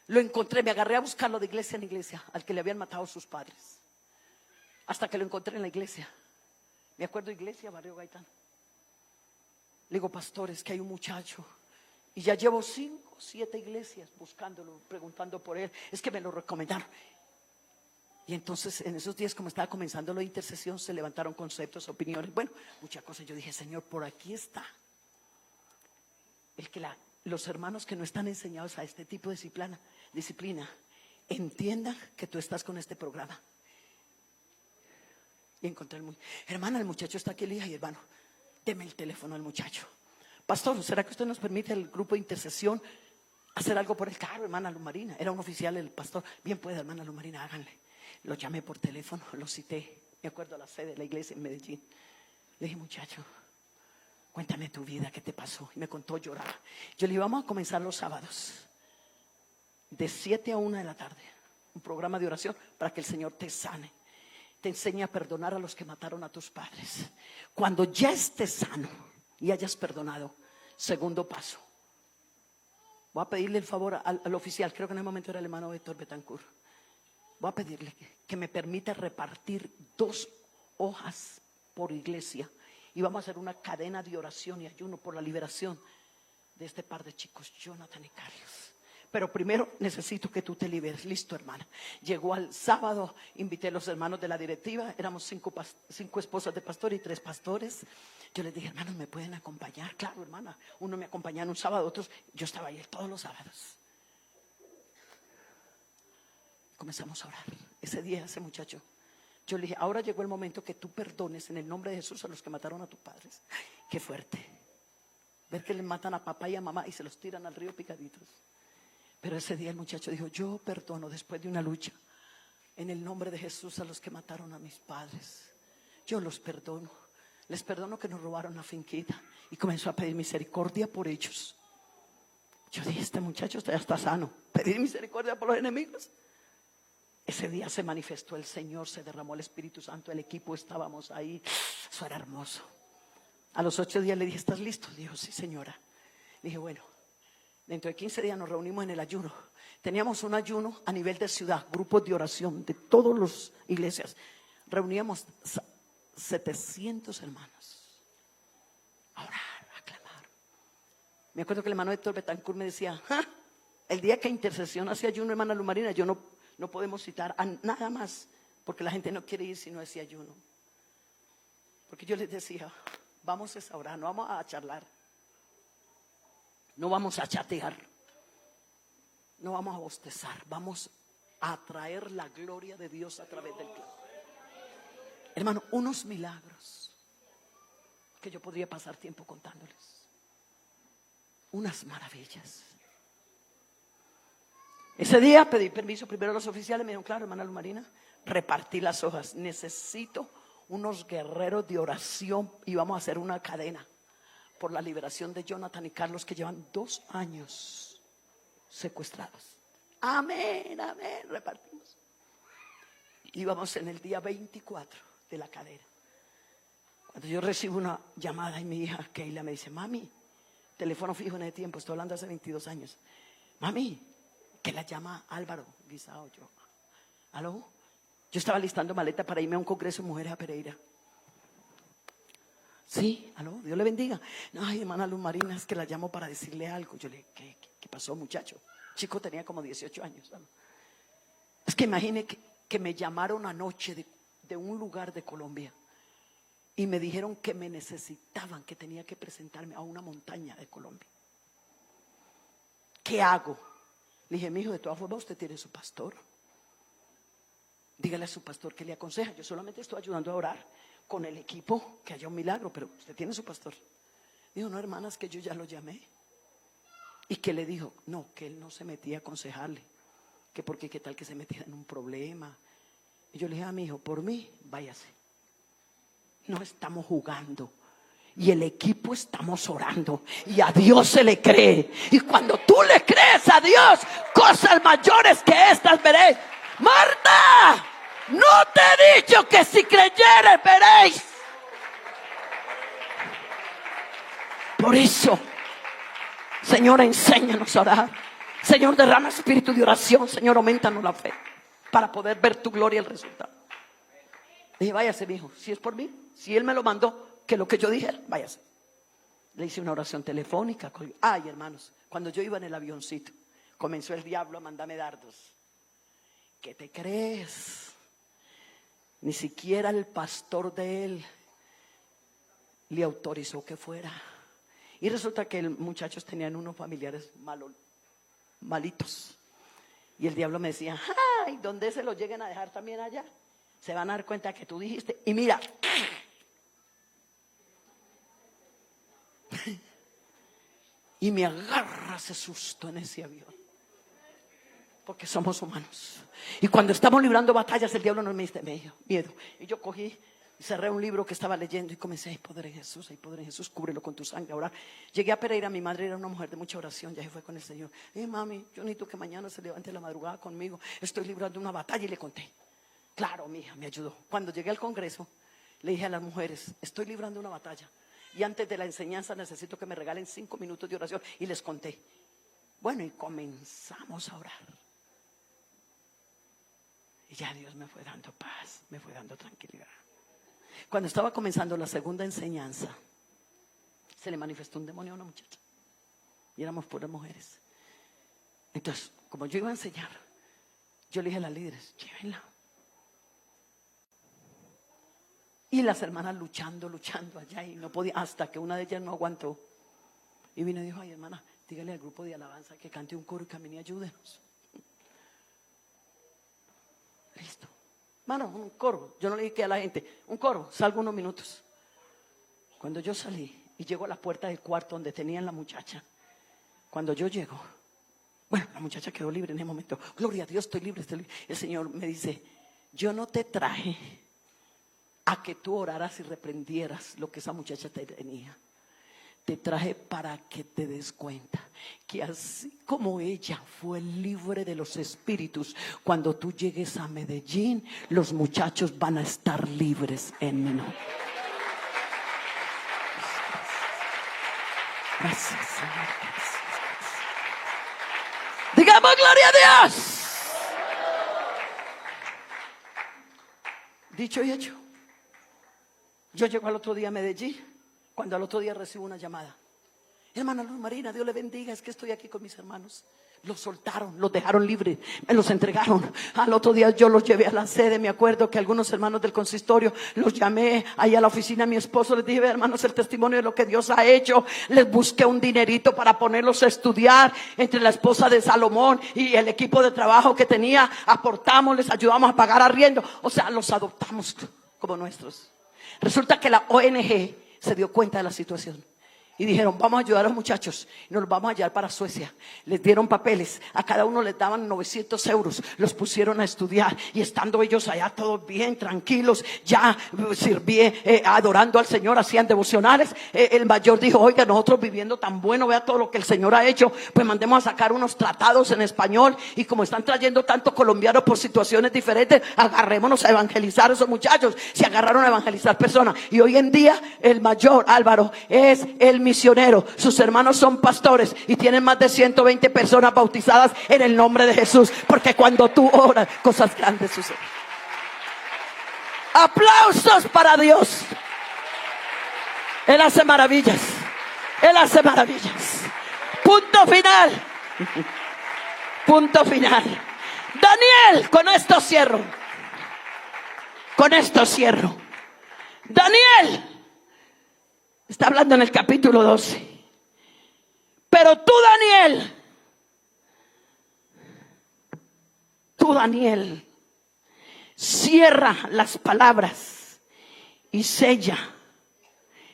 lo encontré, me agarré a buscarlo de iglesia en iglesia, al que le habían matado sus padres. Hasta que lo encontré en la iglesia. Me acuerdo, iglesia, Barrio Gaitán. Le digo, pastores, que hay un muchacho. Y ya llevo 5 o 7 iglesias buscándolo, preguntando por él. Es que me lo recomendaron. Y entonces en esos días, como estaba comenzando la intercesión, se levantaron conceptos, opiniones. Bueno, muchas cosas. Yo dije, Señor, por aquí está. Los hermanos que no están enseñados a este tipo de disciplina, entiendan que tú estás con este programa. Y encontré hermana, el muchacho está aquí. Le dije, hermano, deme el teléfono al muchacho. Pastor, ¿será que usted nos permite el grupo de intercesión hacer algo por él? Claro, hermana Lumarina. Era un oficial el pastor. Bien puede, hermana Lumarina, háganle. Lo llamé por teléfono, lo cité. Me acuerdo a la sede de la iglesia en Medellín. Le dije, muchacho, cuéntame tu vida, ¿qué te pasó? Y me contó, lloraba. Yo le dije, vamos a comenzar los sábados de 7 a 1 de la tarde. Un programa de oración para que el Señor te sane. te enseñe a perdonar a los que mataron a tus padres. Cuando ya estés sano y hayas perdonado, segundo paso, voy a pedirle el favor al oficial, creo que en ese momento era el hermano Héctor Betancourt. Voy a pedirle que me permita repartir 2 hojas por iglesia y vamos a hacer una cadena de oración y ayuno por la liberación de este par de chicos, Jonathan y Carlos. Pero primero necesito que tú te liberes. Listo, hermana. Llegó al sábado, invité a los hermanos de la directiva, éramos 5 esposas de pastor y 3 pastores. Yo les dije, hermanos, ¿me pueden acompañar? Claro, hermana. Uno me acompañaba en un sábado, otros, yo estaba ahí todos los sábados. Comenzamos a orar. Ese día, ese muchacho, yo le dije, ahora llegó el momento que tú perdones en el nombre de Jesús a los que mataron a tus padres. Ay, qué fuerte. Ver que le matan a papá y a mamá y se los tiran al río picaditos. Pero ese día el muchacho dijo, yo perdono después de una lucha en el nombre de Jesús a los que mataron a mis padres. Yo los perdono. Les perdono que nos robaron la finquita. Y comenzó a pedir misericordia por ellos. Yo dije, este muchacho ya está sano. Pedir misericordia por los enemigos. Ese día se manifestó el Señor, se derramó el Espíritu Santo, el equipo estábamos ahí. Eso era hermoso. A los 8 días le dije, ¿estás listo? Dijo, sí, señora. Le dije, bueno, dentro de 15 días nos reunimos en el ayuno. Teníamos un ayuno a nivel de ciudad, grupos de oración de todas las iglesias. Reuníamos 700 hermanos a orar, a clamar. Me acuerdo que el hermano Héctor Betancourt me decía, el día que intercesión hacia ayuno, hermana Luz Marina, yo no podemos citar a nada más, porque la gente no quiere ir si no es ayuno. Porque yo les decía, vamos a orar, no vamos a charlar, no vamos a chatear, no vamos a bostezar, vamos a traer la gloria de Dios a través del clamor. Hermano, unos milagros que yo podría pasar tiempo contándoles, unas maravillas. Ese día pedí permiso primero a los oficiales, me dijeron, claro, hermana Luz Marina, repartí las hojas, necesito unos guerreros de oración y vamos a hacer una cadena por la liberación de Jonathan y Carlos, que llevan 2 años secuestrados. Amén, amén, repartimos. Íbamos en el día 24 de la cadena. Cuando yo recibo una llamada y mi hija Keila me dice, mami, teléfono fijo en ese tiempo, estoy hablando hace 22 años. Mami, que la llama Álvaro Guisao. Yo, ¿aló? Yo estaba listando maleta para irme a un congreso de mujeres a Pereira. Sí, aló, Dios le bendiga. Ay, hermana Luz Marina, es que la llamo para decirle algo. Yo le dije, ¿qué pasó, muchacho? Chico tenía como 18 años. ¿No? Es que imagine que me llamaron anoche de un lugar de Colombia y me dijeron que me necesitaban, que tenía que presentarme a una montaña de Colombia. ¿Qué hago? Le dije, mi hijo, de todas formas usted tiene su pastor. Dígale a su pastor que le aconseja. Yo solamente estoy ayudando a orar con el equipo, que haya un milagro, pero usted tiene su pastor. Dijo, no, hermanas, que yo ya lo llamé. Y que le dijo, no, que él no se metía a aconsejarle, que porque qué tal que se metiera en un problema. Y yo le dije a mi hijo, por mí, váyase. No estamos jugando. Y el equipo estamos orando. Y a Dios se le cree. Y cuando tú le crees a Dios, cosas mayores que estas veréis. Marta, no te he dicho que si creyeres veréis. Por eso, Señor, enséñanos a orar. Señor, derrama espíritu de oración. Señor, aumentanos la fe para poder ver tu gloria y el resultado. Dije, váyase, mi hijo, si es por mí, si él me lo mandó, que lo que yo dije, váyase. Le hice una oración telefónica. Ay, hermanos, cuando yo iba en el avioncito, comenzó el diablo a mandarme dardos. ¿Qué te crees? Ni siquiera el pastor de él le autorizó que fuera. Y resulta que los muchachos tenían unos familiares malitos. Y el diablo me decía, ay, ¿dónde se los lleguen a dejar también allá? Se van a dar cuenta que tú dijiste. Y mira, y me agarra ese susto en ese avión. Porque somos humanos. Y cuando estamos librando batallas, el diablo nos mete miedo. Y yo cogí, cerré un libro que estaba leyendo y comencé, hay poder en Jesús, cúbrelo con tu sangre. Ahora llegué a Pereira, mi madre era una mujer de mucha oración, ya se fue con el Señor. Mami, yo necesito que mañana se levante la madrugada conmigo. Estoy librando una batalla y le conté. Claro, mi hija me ayudó. Cuando llegué al Congreso, le dije a las mujeres, estoy librando una batalla. Y antes de la enseñanza necesito que me regalen 5 minutos de oración. Y les conté. Bueno, y comenzamos a orar. Y ya Dios me fue dando paz, me fue dando tranquilidad. Cuando estaba comenzando la segunda enseñanza, se le manifestó un demonio a una muchacha. Y éramos puras mujeres. Entonces, como yo iba a enseñar, yo le dije a las líderes, llévenla. Y las hermanas luchando allá y no podía, hasta que una de ellas no aguantó. Y vino y dijo, ay hermana, dígale al grupo de alabanza que cante un coro y camine y ayúdenos. Listo. Hermano, un coro. Yo no le dije a la gente, un coro, salgo unos minutos. Cuando yo salí y llego a la puerta del cuarto donde tenían la muchacha, cuando yo llego, bueno, la muchacha quedó libre en ese momento. Gloria a Dios, estoy libre, estoy libre. El Señor me dice, yo no te traje a que tú oraras y reprendieras lo que esa muchacha te tenía. Te traje para que te des cuenta que así como ella fue libre de los espíritus, cuando tú llegues a Medellín, los muchachos van a estar libres en mi nombre. Gracias, Señor. Gracias. Digamos gloria a Dios. Dicho y hecho. Yo llego al otro día a Medellín, cuando al otro día recibo una llamada. Hermana Luz Marina, Dios le bendiga, es que estoy aquí con mis hermanos. Los soltaron, los dejaron libres, me los entregaron. Al otro día yo los llevé a la sede. Me acuerdo que algunos hermanos del consistorio los llamé ahí a la oficina de mi esposo. Les dije, hermanos, el testimonio de lo que Dios ha hecho. Les busqué un dinerito para ponerlos a estudiar. Entre la esposa de Salomón y el equipo de trabajo que tenía, aportamos, les ayudamos a pagar arriendo. O sea, los adoptamos como nuestros. Resulta que la ONG se dio cuenta de la situación y dijeron, vamos a ayudar a los muchachos y nos los vamos a llevar para Suecia. Les dieron papeles, a cada uno les daban 900 euros, los pusieron a estudiar y estando ellos allá todos bien tranquilos, ya adorando al Señor, hacían devocionales. El mayor dijo, oiga, nosotros viviendo tan bueno, vea todo lo que el Señor ha hecho, pues mandemos a sacar unos tratados en español y como están trayendo tanto colombianos por situaciones diferentes, agarrémonos a evangelizar a esos muchachos. Se agarraron a evangelizar personas y hoy en día el mayor Álvaro es el misionero, sus hermanos son pastores y tienen más de 120 personas bautizadas en el nombre de Jesús, porque cuando tú oras, cosas grandes suceden. Aplausos para Dios. Él hace maravillas. Él hace maravillas. Punto final. Punto final. Daniel, con esto cierro. Con esto cierro. Daniel está hablando en el capítulo 12. Pero tú, Daniel, cierra las palabras y sella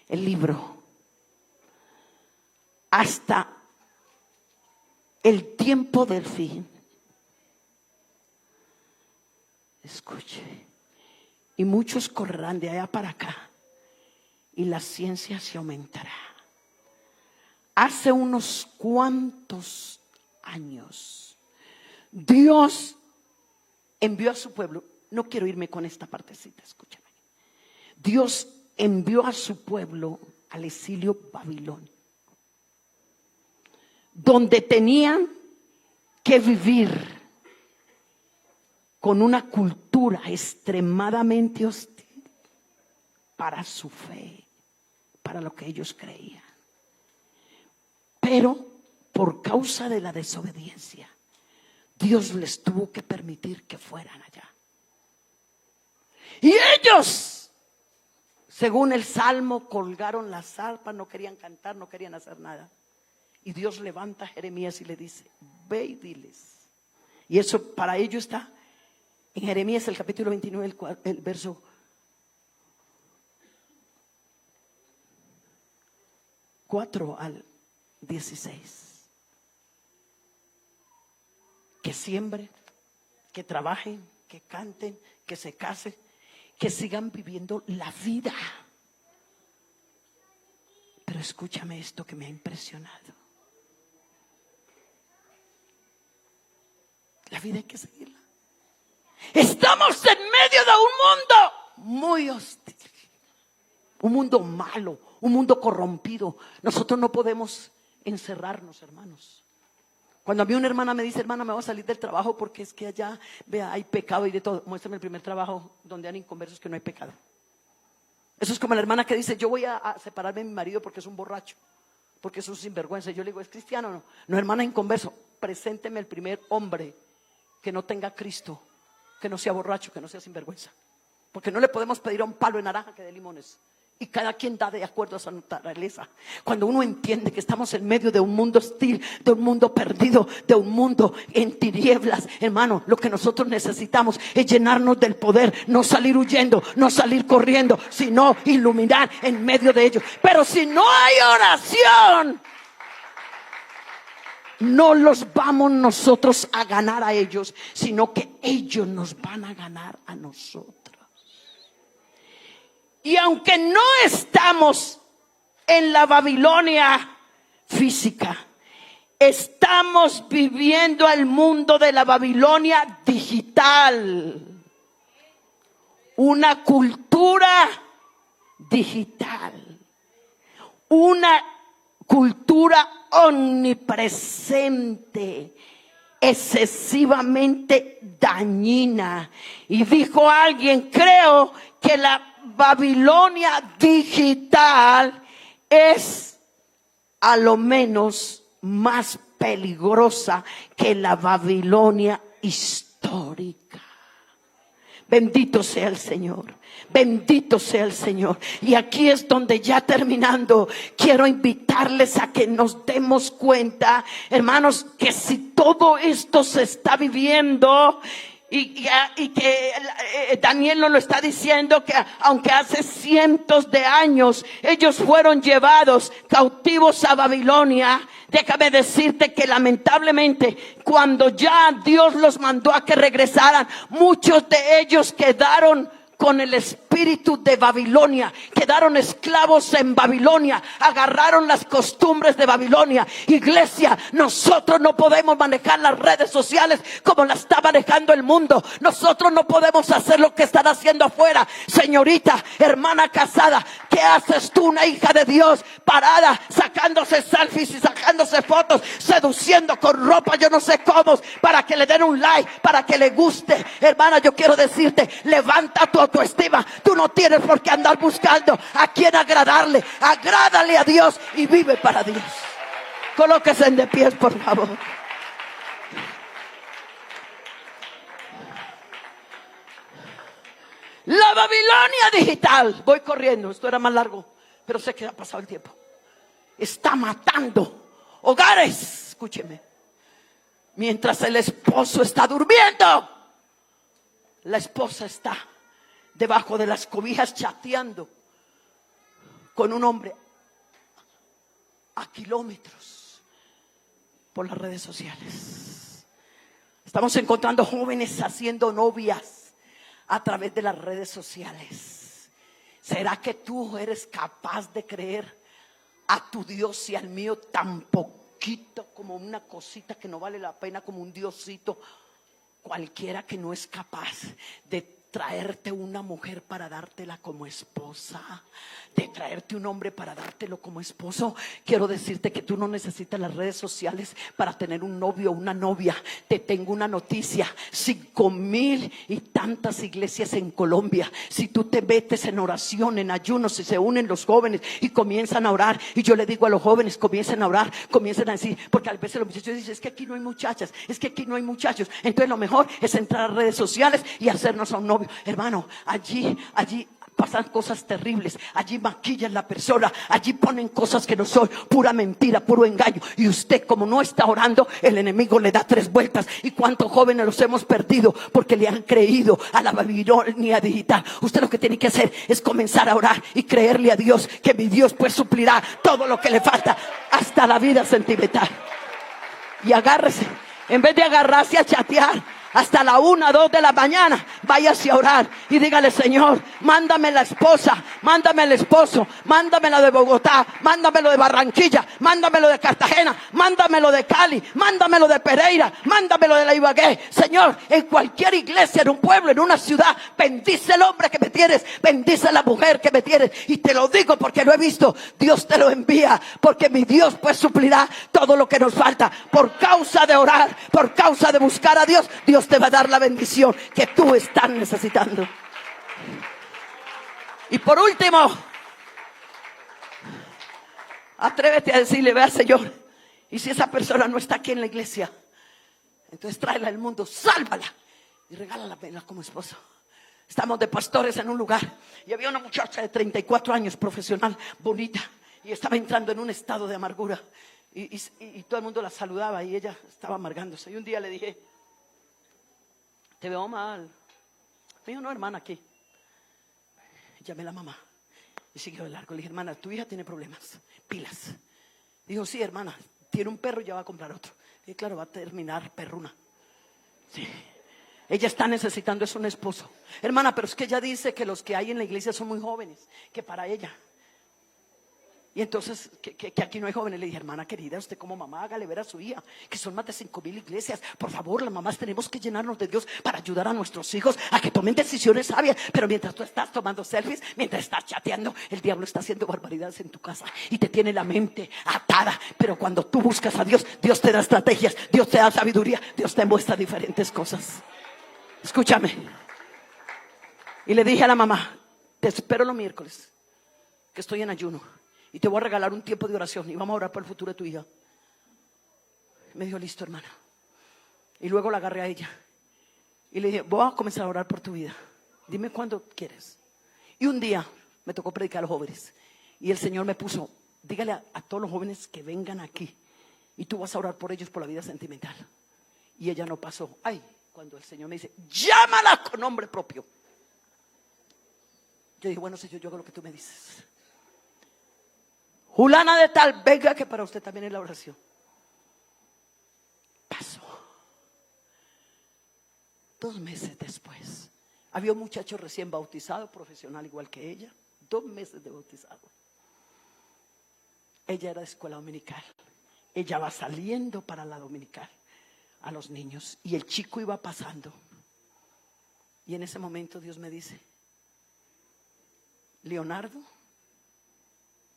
el libro hasta el tiempo del fin. Escuche. Y muchos correrán de allá para acá y la ciencia se aumentará. Hace unos cuantos años, Dios envió a su pueblo. No quiero irme con esta partecita, escúchame. Dios envió a su pueblo al exilio babilónico, donde tenían que vivir con una cultura extremadamente hostil para su fe, para lo que ellos creían. Pero por causa de la desobediencia, Dios les tuvo que permitir que fueran allá. Y ellos, según el Salmo, colgaron las arpas, no querían cantar, no querían hacer nada. Y Dios levanta a Jeremías y le dice, ve y diles. Y eso para ellos está en Jeremías el capítulo 29, el verso 4 al 16. Que siembren, que trabajen, que canten, que se casen, que sigan viviendo la vida. Pero escúchame esto que me ha impresionado. La vida hay que seguirla. Estamos en medio de un mundo muy hostil, un mundo malo, un mundo corrompido. Nosotros no podemos encerrarnos, hermanos. Cuando a mí una hermana me dice, hermana, me voy a salir del trabajo porque es que allá, vea, hay pecado y de todo. Muéstrame el primer trabajo donde hay inconversos que no hay pecado. Eso es como la hermana que dice, yo voy a separarme de mi marido porque es un borracho, porque es un sinvergüenza. Yo le digo, ¿es cristiano o no? No, hermana, inconverso. Presénteme el primer hombre que no tenga Cristo, que no sea borracho, que no sea sinvergüenza. Porque no le podemos pedir a un palo de naranja que dé limones. Y cada quien da de acuerdo a su naturaleza. Cuando uno entiende que estamos en medio de un mundo hostil, de un mundo perdido, de un mundo en tinieblas, hermano, lo que nosotros necesitamos es llenarnos del poder, no salir huyendo, no salir corriendo, sino iluminar en medio de ellos. Pero si no hay oración, no los vamos nosotros a ganar a ellos, sino que ellos nos van a ganar a nosotros. Y aunque no estamos en la Babilonia física, estamos viviendo el mundo de la Babilonia digital. Una cultura digital. Una cultura omnipresente, excesivamente dañina. Y dijo alguien, creo que la Babilonia digital es a lo menos más peligrosa que la Babilonia histórica. Bendito sea el Señor. Bendito sea el Señor. Y aquí es donde, ya terminando, quiero invitarles a que nos demos cuenta, hermanos, que si todo esto se está viviendo, y que Daniel nos lo está diciendo, que aunque hace cientos de años ellos fueron llevados cautivos a Babilonia, déjame decirte que lamentablemente cuando ya Dios los mandó a que regresaran, muchos de ellos quedaron con el espíritu de Babilonia, quedaron esclavos en Babilonia, agarraron las costumbres de Babilonia. Iglesia, nosotros no podemos manejar las redes sociales como las está manejando el mundo. Nosotros no podemos hacer lo que están haciendo afuera. Señorita, hermana casada, ¿qué haces tú, una hija de Dios, parada, sacándose selfies y sacándose fotos, seduciendo con ropa, yo no sé cómo, para que le den un like, para que le guste? Hermana, yo quiero decirte, levanta tu autoestima. Tú no tienes por qué andar buscando a quién agradarle. Agrádale a Dios y vive para Dios. Colóquese de pies, por favor. La Babilonia digital. Voy corriendo, esto era más largo, pero sé que ha pasado el tiempo. Está matando hogares. Escúcheme. Mientras el esposo está durmiendo, la esposa está debajo de las cobijas chateando con un hombre a kilómetros por las redes sociales. Estamos encontrando jóvenes haciendo novias a través de las redes sociales. ¿Será que tú eres capaz de creer a tu Dios y al mío tan poquito, como una cosita que no vale la pena, como un diosito cualquiera que no es capaz de traerte una mujer para dártela como esposa, de traerte un hombre para dártelo como esposo? Quiero decirte que tú no necesitas las redes sociales para tener un novio o una novia. Te tengo una noticia: 5,000 y tantas iglesias en Colombia. Si tú te metes en oración, en ayunos, y se unen los jóvenes y comienzan a orar, y yo le digo a los jóvenes, comiencen a orar, comiencen a decir, porque a veces los muchachos dicen, es que aquí no hay muchachas, es que aquí no hay muchachos. Entonces lo mejor es entrar a redes sociales y hacernos a un novio. Hermano, allí pasan cosas terribles. Allí maquillan la persona, allí ponen cosas que no son, pura mentira, puro engaño. Y usted, como no está orando, el enemigo le da 3 vueltas. ¿Y cuántos jóvenes los hemos perdido porque le han creído a la Babilonia digital? Usted lo que tiene que hacer es comenzar a orar y creerle a Dios, que mi Dios pues suplirá todo lo que le falta, hasta la vida sentimental. Y agárrese, en vez de agarrarse a chatear, hasta la 1, 2 de la mañana, váyase a orar y dígale: Señor, mándame la esposa, mándame el esposo, mándamelo de Bogotá, mándamelo de Barranquilla, mándamelo de Cartagena, mándamelo de Cali, mándamelo de Pereira, mándamelo de la Ibagué. Señor, en cualquier iglesia, en un pueblo, en una ciudad, bendice el hombre que me tienes, bendice la mujer que me tienes. Y te lo digo porque lo he visto. Dios te lo envía, porque mi Dios pues suplirá todo lo que nos falta. Por causa de orar, por causa de buscar a Dios, Dios te va a dar la bendición que tú estás necesitando. Y por último, atrévete a decirle: vea, Señor, y si esa persona no está aquí en la iglesia, entonces tráela al mundo, sálvala y regálala como esposo. Estamos de pastores en un lugar y había una muchacha de 34 años, profesional, bonita, y estaba entrando en un estado de amargura y todo el mundo la saludaba y ella estaba amargándose. Y un día le dije: te veo mal. Me dijo: no, hermana, aquí. Llamé a la mamá y siguió de largo. Le dije: hermana, tu hija tiene problemas, pilas. Dijo: sí, hermana, tiene un perro y ya va a comprar otro. Y claro, va a terminar perruna. Sí. Ella está necesitando es un esposo. Hermana, pero es que ella dice que los que hay en la iglesia son muy jóvenes, que para ella. Y entonces, que aquí no hay jóvenes. Le dije: hermana querida, usted como mamá, hágale ver a su hija que son más de 5,000 iglesias. Por favor, las mamás tenemos que llenarnos de Dios para ayudar a nuestros hijos a que tomen decisiones sabias. Pero mientras tú estás tomando selfies, mientras estás chateando, el diablo está haciendo barbaridades en tu casa y te tiene la mente atada. Pero cuando tú buscas a Dios, Dios te da estrategias, Dios te da sabiduría, Dios te muestra diferentes cosas. Escúchame. Y le dije a la mamá: te espero los miércoles, que estoy en ayuno, y te voy a regalar un tiempo de oración y vamos a orar por el futuro de tu hija. Me dijo: listo, hermana. Y luego la agarré a ella y le dije: voy a comenzar a orar por tu vida, dime cuándo quieres. Y un día me tocó predicar a los jóvenes y el Señor me puso: dígale a todos los jóvenes que vengan aquí y tú vas a orar por ellos por la vida sentimental. Y ella no pasó. Ay, cuando el Señor me dice: llámala con nombre propio. Yo dije: bueno, Señor, yo hago lo que tú me dices. Julana de tal, venga que para usted también es la oración. Pasó. 2 meses después, había un muchacho recién bautizado, profesional igual que ella. 2 meses de bautizado. Ella era de escuela dominical. Ella va saliendo para la dominical a los niños y el chico iba pasando. Y en ese momento Dios me dice: Leonardo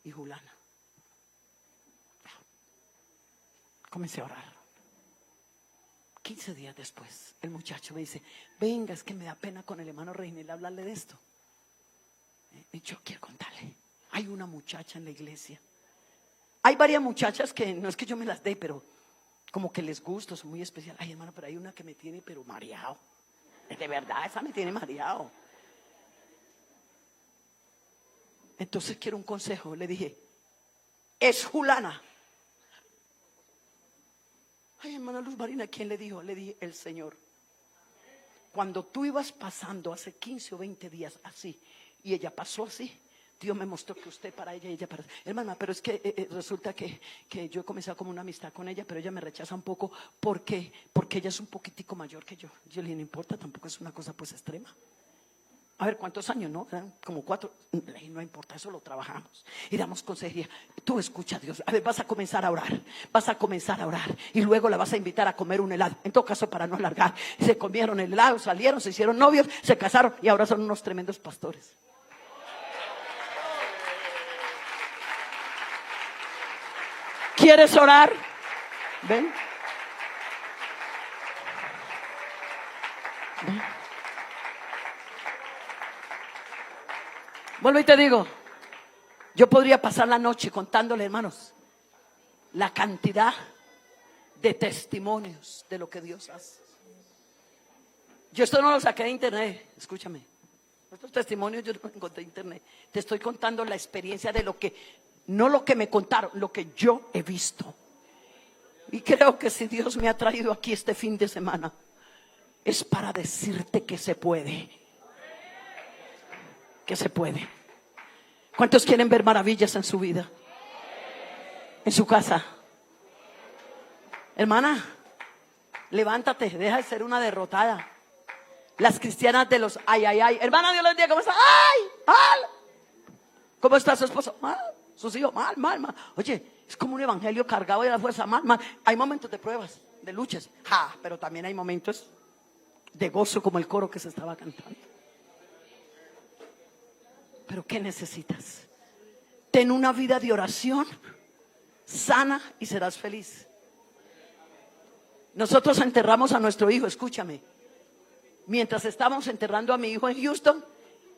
y Julana. Comencé a orar. 15 días después, el muchacho me dice: venga, es que me da pena con el hermano Reinel hablarle de esto. Y yo quiero contarle: hay una muchacha en la iglesia. Hay varias muchachas que no es que yo me las dé, pero como que les gusto, son muy especiales. Ay, hermano, pero hay una que me tiene pero mareado. De verdad, esa me tiene mareado. Entonces quiero un consejo. Le dije: es Julana. Ay, hermana Luz Marina, ¿quién le dijo? Le dije: el Señor. Cuando tú ibas pasando hace 15 o 20 días así, y ella pasó así, Dios me mostró que usted para ella y ella para... Hermana, pero es que resulta que yo he comenzado como una amistad con ella, pero ella me rechaza un poco porque ella es un poquitico mayor que yo. Yo le dije: no importa, tampoco es una cosa pues extrema. A ver, ¿cuántos años, no? Como 4. No importa, eso lo trabajamos y damos consejería. Tú escucha a Dios. A ver, vas a comenzar a orar. Vas a comenzar a orar y luego la vas a invitar a comer un helado. En todo caso, para no alargar, se comieron el helado, salieron, se hicieron novios, se casaron y ahora son unos tremendos pastores. ¿Quieres orar? Ven. Ven. Vuelvo y te digo, yo podría pasar la noche contándole, hermanos, la cantidad de testimonios de lo que Dios hace. Yo esto no lo saqué de internet, escúchame. Estos testimonios yo no los encontré en internet. Te estoy contando la experiencia de lo que, no lo que me contaron, lo que yo he visto. Y creo que si Dios me ha traído aquí este fin de semana, es para decirte que se puede. Que se puede. ¿Cuántos quieren ver maravillas en su vida? En su casa. Hermana, Levántate, deja de ser una derrotada. Las cristianas de los ay, ay, ay. Hermana, Dios les bendiga, ¿cómo está? Ay, mal. ¿Cómo está su esposo? Mal. Sus hijos, mal, mal, mal. Oye, es como un evangelio cargado de la fuerza, mal, mal. Hay momentos de pruebas, de luchas, pero también hay momentos de gozo, como el coro que se estaba cantando. Pero ¿qué necesitas? Ten una vida de oración sana y serás feliz. Nosotros enterramos a nuestro hijo, escúchame. Mientras estábamos enterrando a mi hijo en Houston,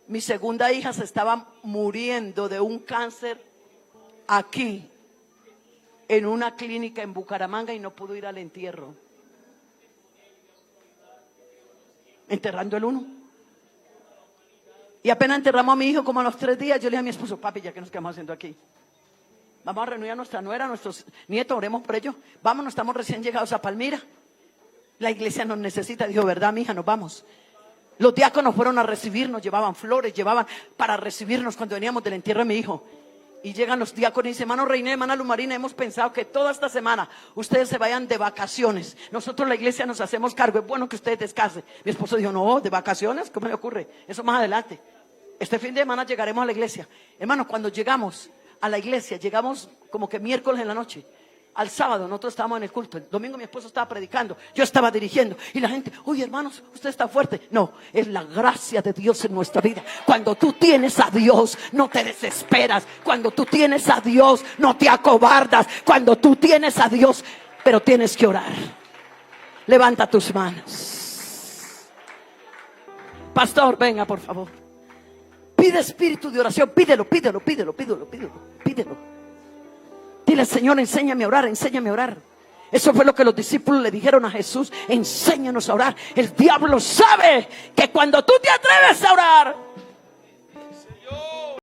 mi segunda hija se estaba muriendo de un cáncer aquí, en una clínica en Bucaramanga, y no pudo ir al entierro. Enterrando el uno. Y apenas enterramos a mi hijo, como a los 3 días, yo le dije a mi esposo: papi, ¿ya qué nos quedamos haciendo aquí? Vamos a reunir a nuestra nuera, a nuestros nietos, oremos por ellos. Vámonos, estamos recién llegados a Palmira. La iglesia nos necesita. Dijo: ¿verdad, mija? Nos vamos. Los diáconos fueron a recibirnos, llevaban flores, llevaban para recibirnos cuando veníamos del entierro de mi hijo. Y llegan los diáconos y dicen: hermano Reina, hermana Lumarina, hemos pensado que toda esta semana ustedes se vayan de vacaciones. Nosotros la iglesia nos hacemos cargo, es bueno que ustedes descansen. Mi esposo dijo: no, ¿de vacaciones? ¿Cómo le ocurre? Eso más adelante. Este fin de semana llegaremos a la iglesia. Hermano, cuando llegamos a la iglesia, llegamos como que miércoles en la noche. Al sábado nosotros estábamos en el culto. El domingo mi esposo estaba predicando, yo estaba dirigiendo. Y la gente: oye, hermanos, usted está fuerte. No, es la gracia de Dios en nuestra vida. Cuando tú tienes a Dios, no te desesperas. Cuando tú tienes a Dios, no te acobardas. Cuando tú tienes a Dios, pero tienes que orar. Levanta tus manos. Pastor, venga por favor. Pide espíritu de oración. Pídelo, pídelo, pídelo, pídelo, pídelo, pídelo. Dile: Señor, enséñame a orar, enséñame a orar. Eso fue lo que los discípulos le dijeron a Jesús: enséñanos a orar. El diablo sabe que cuando tú te atreves a orar,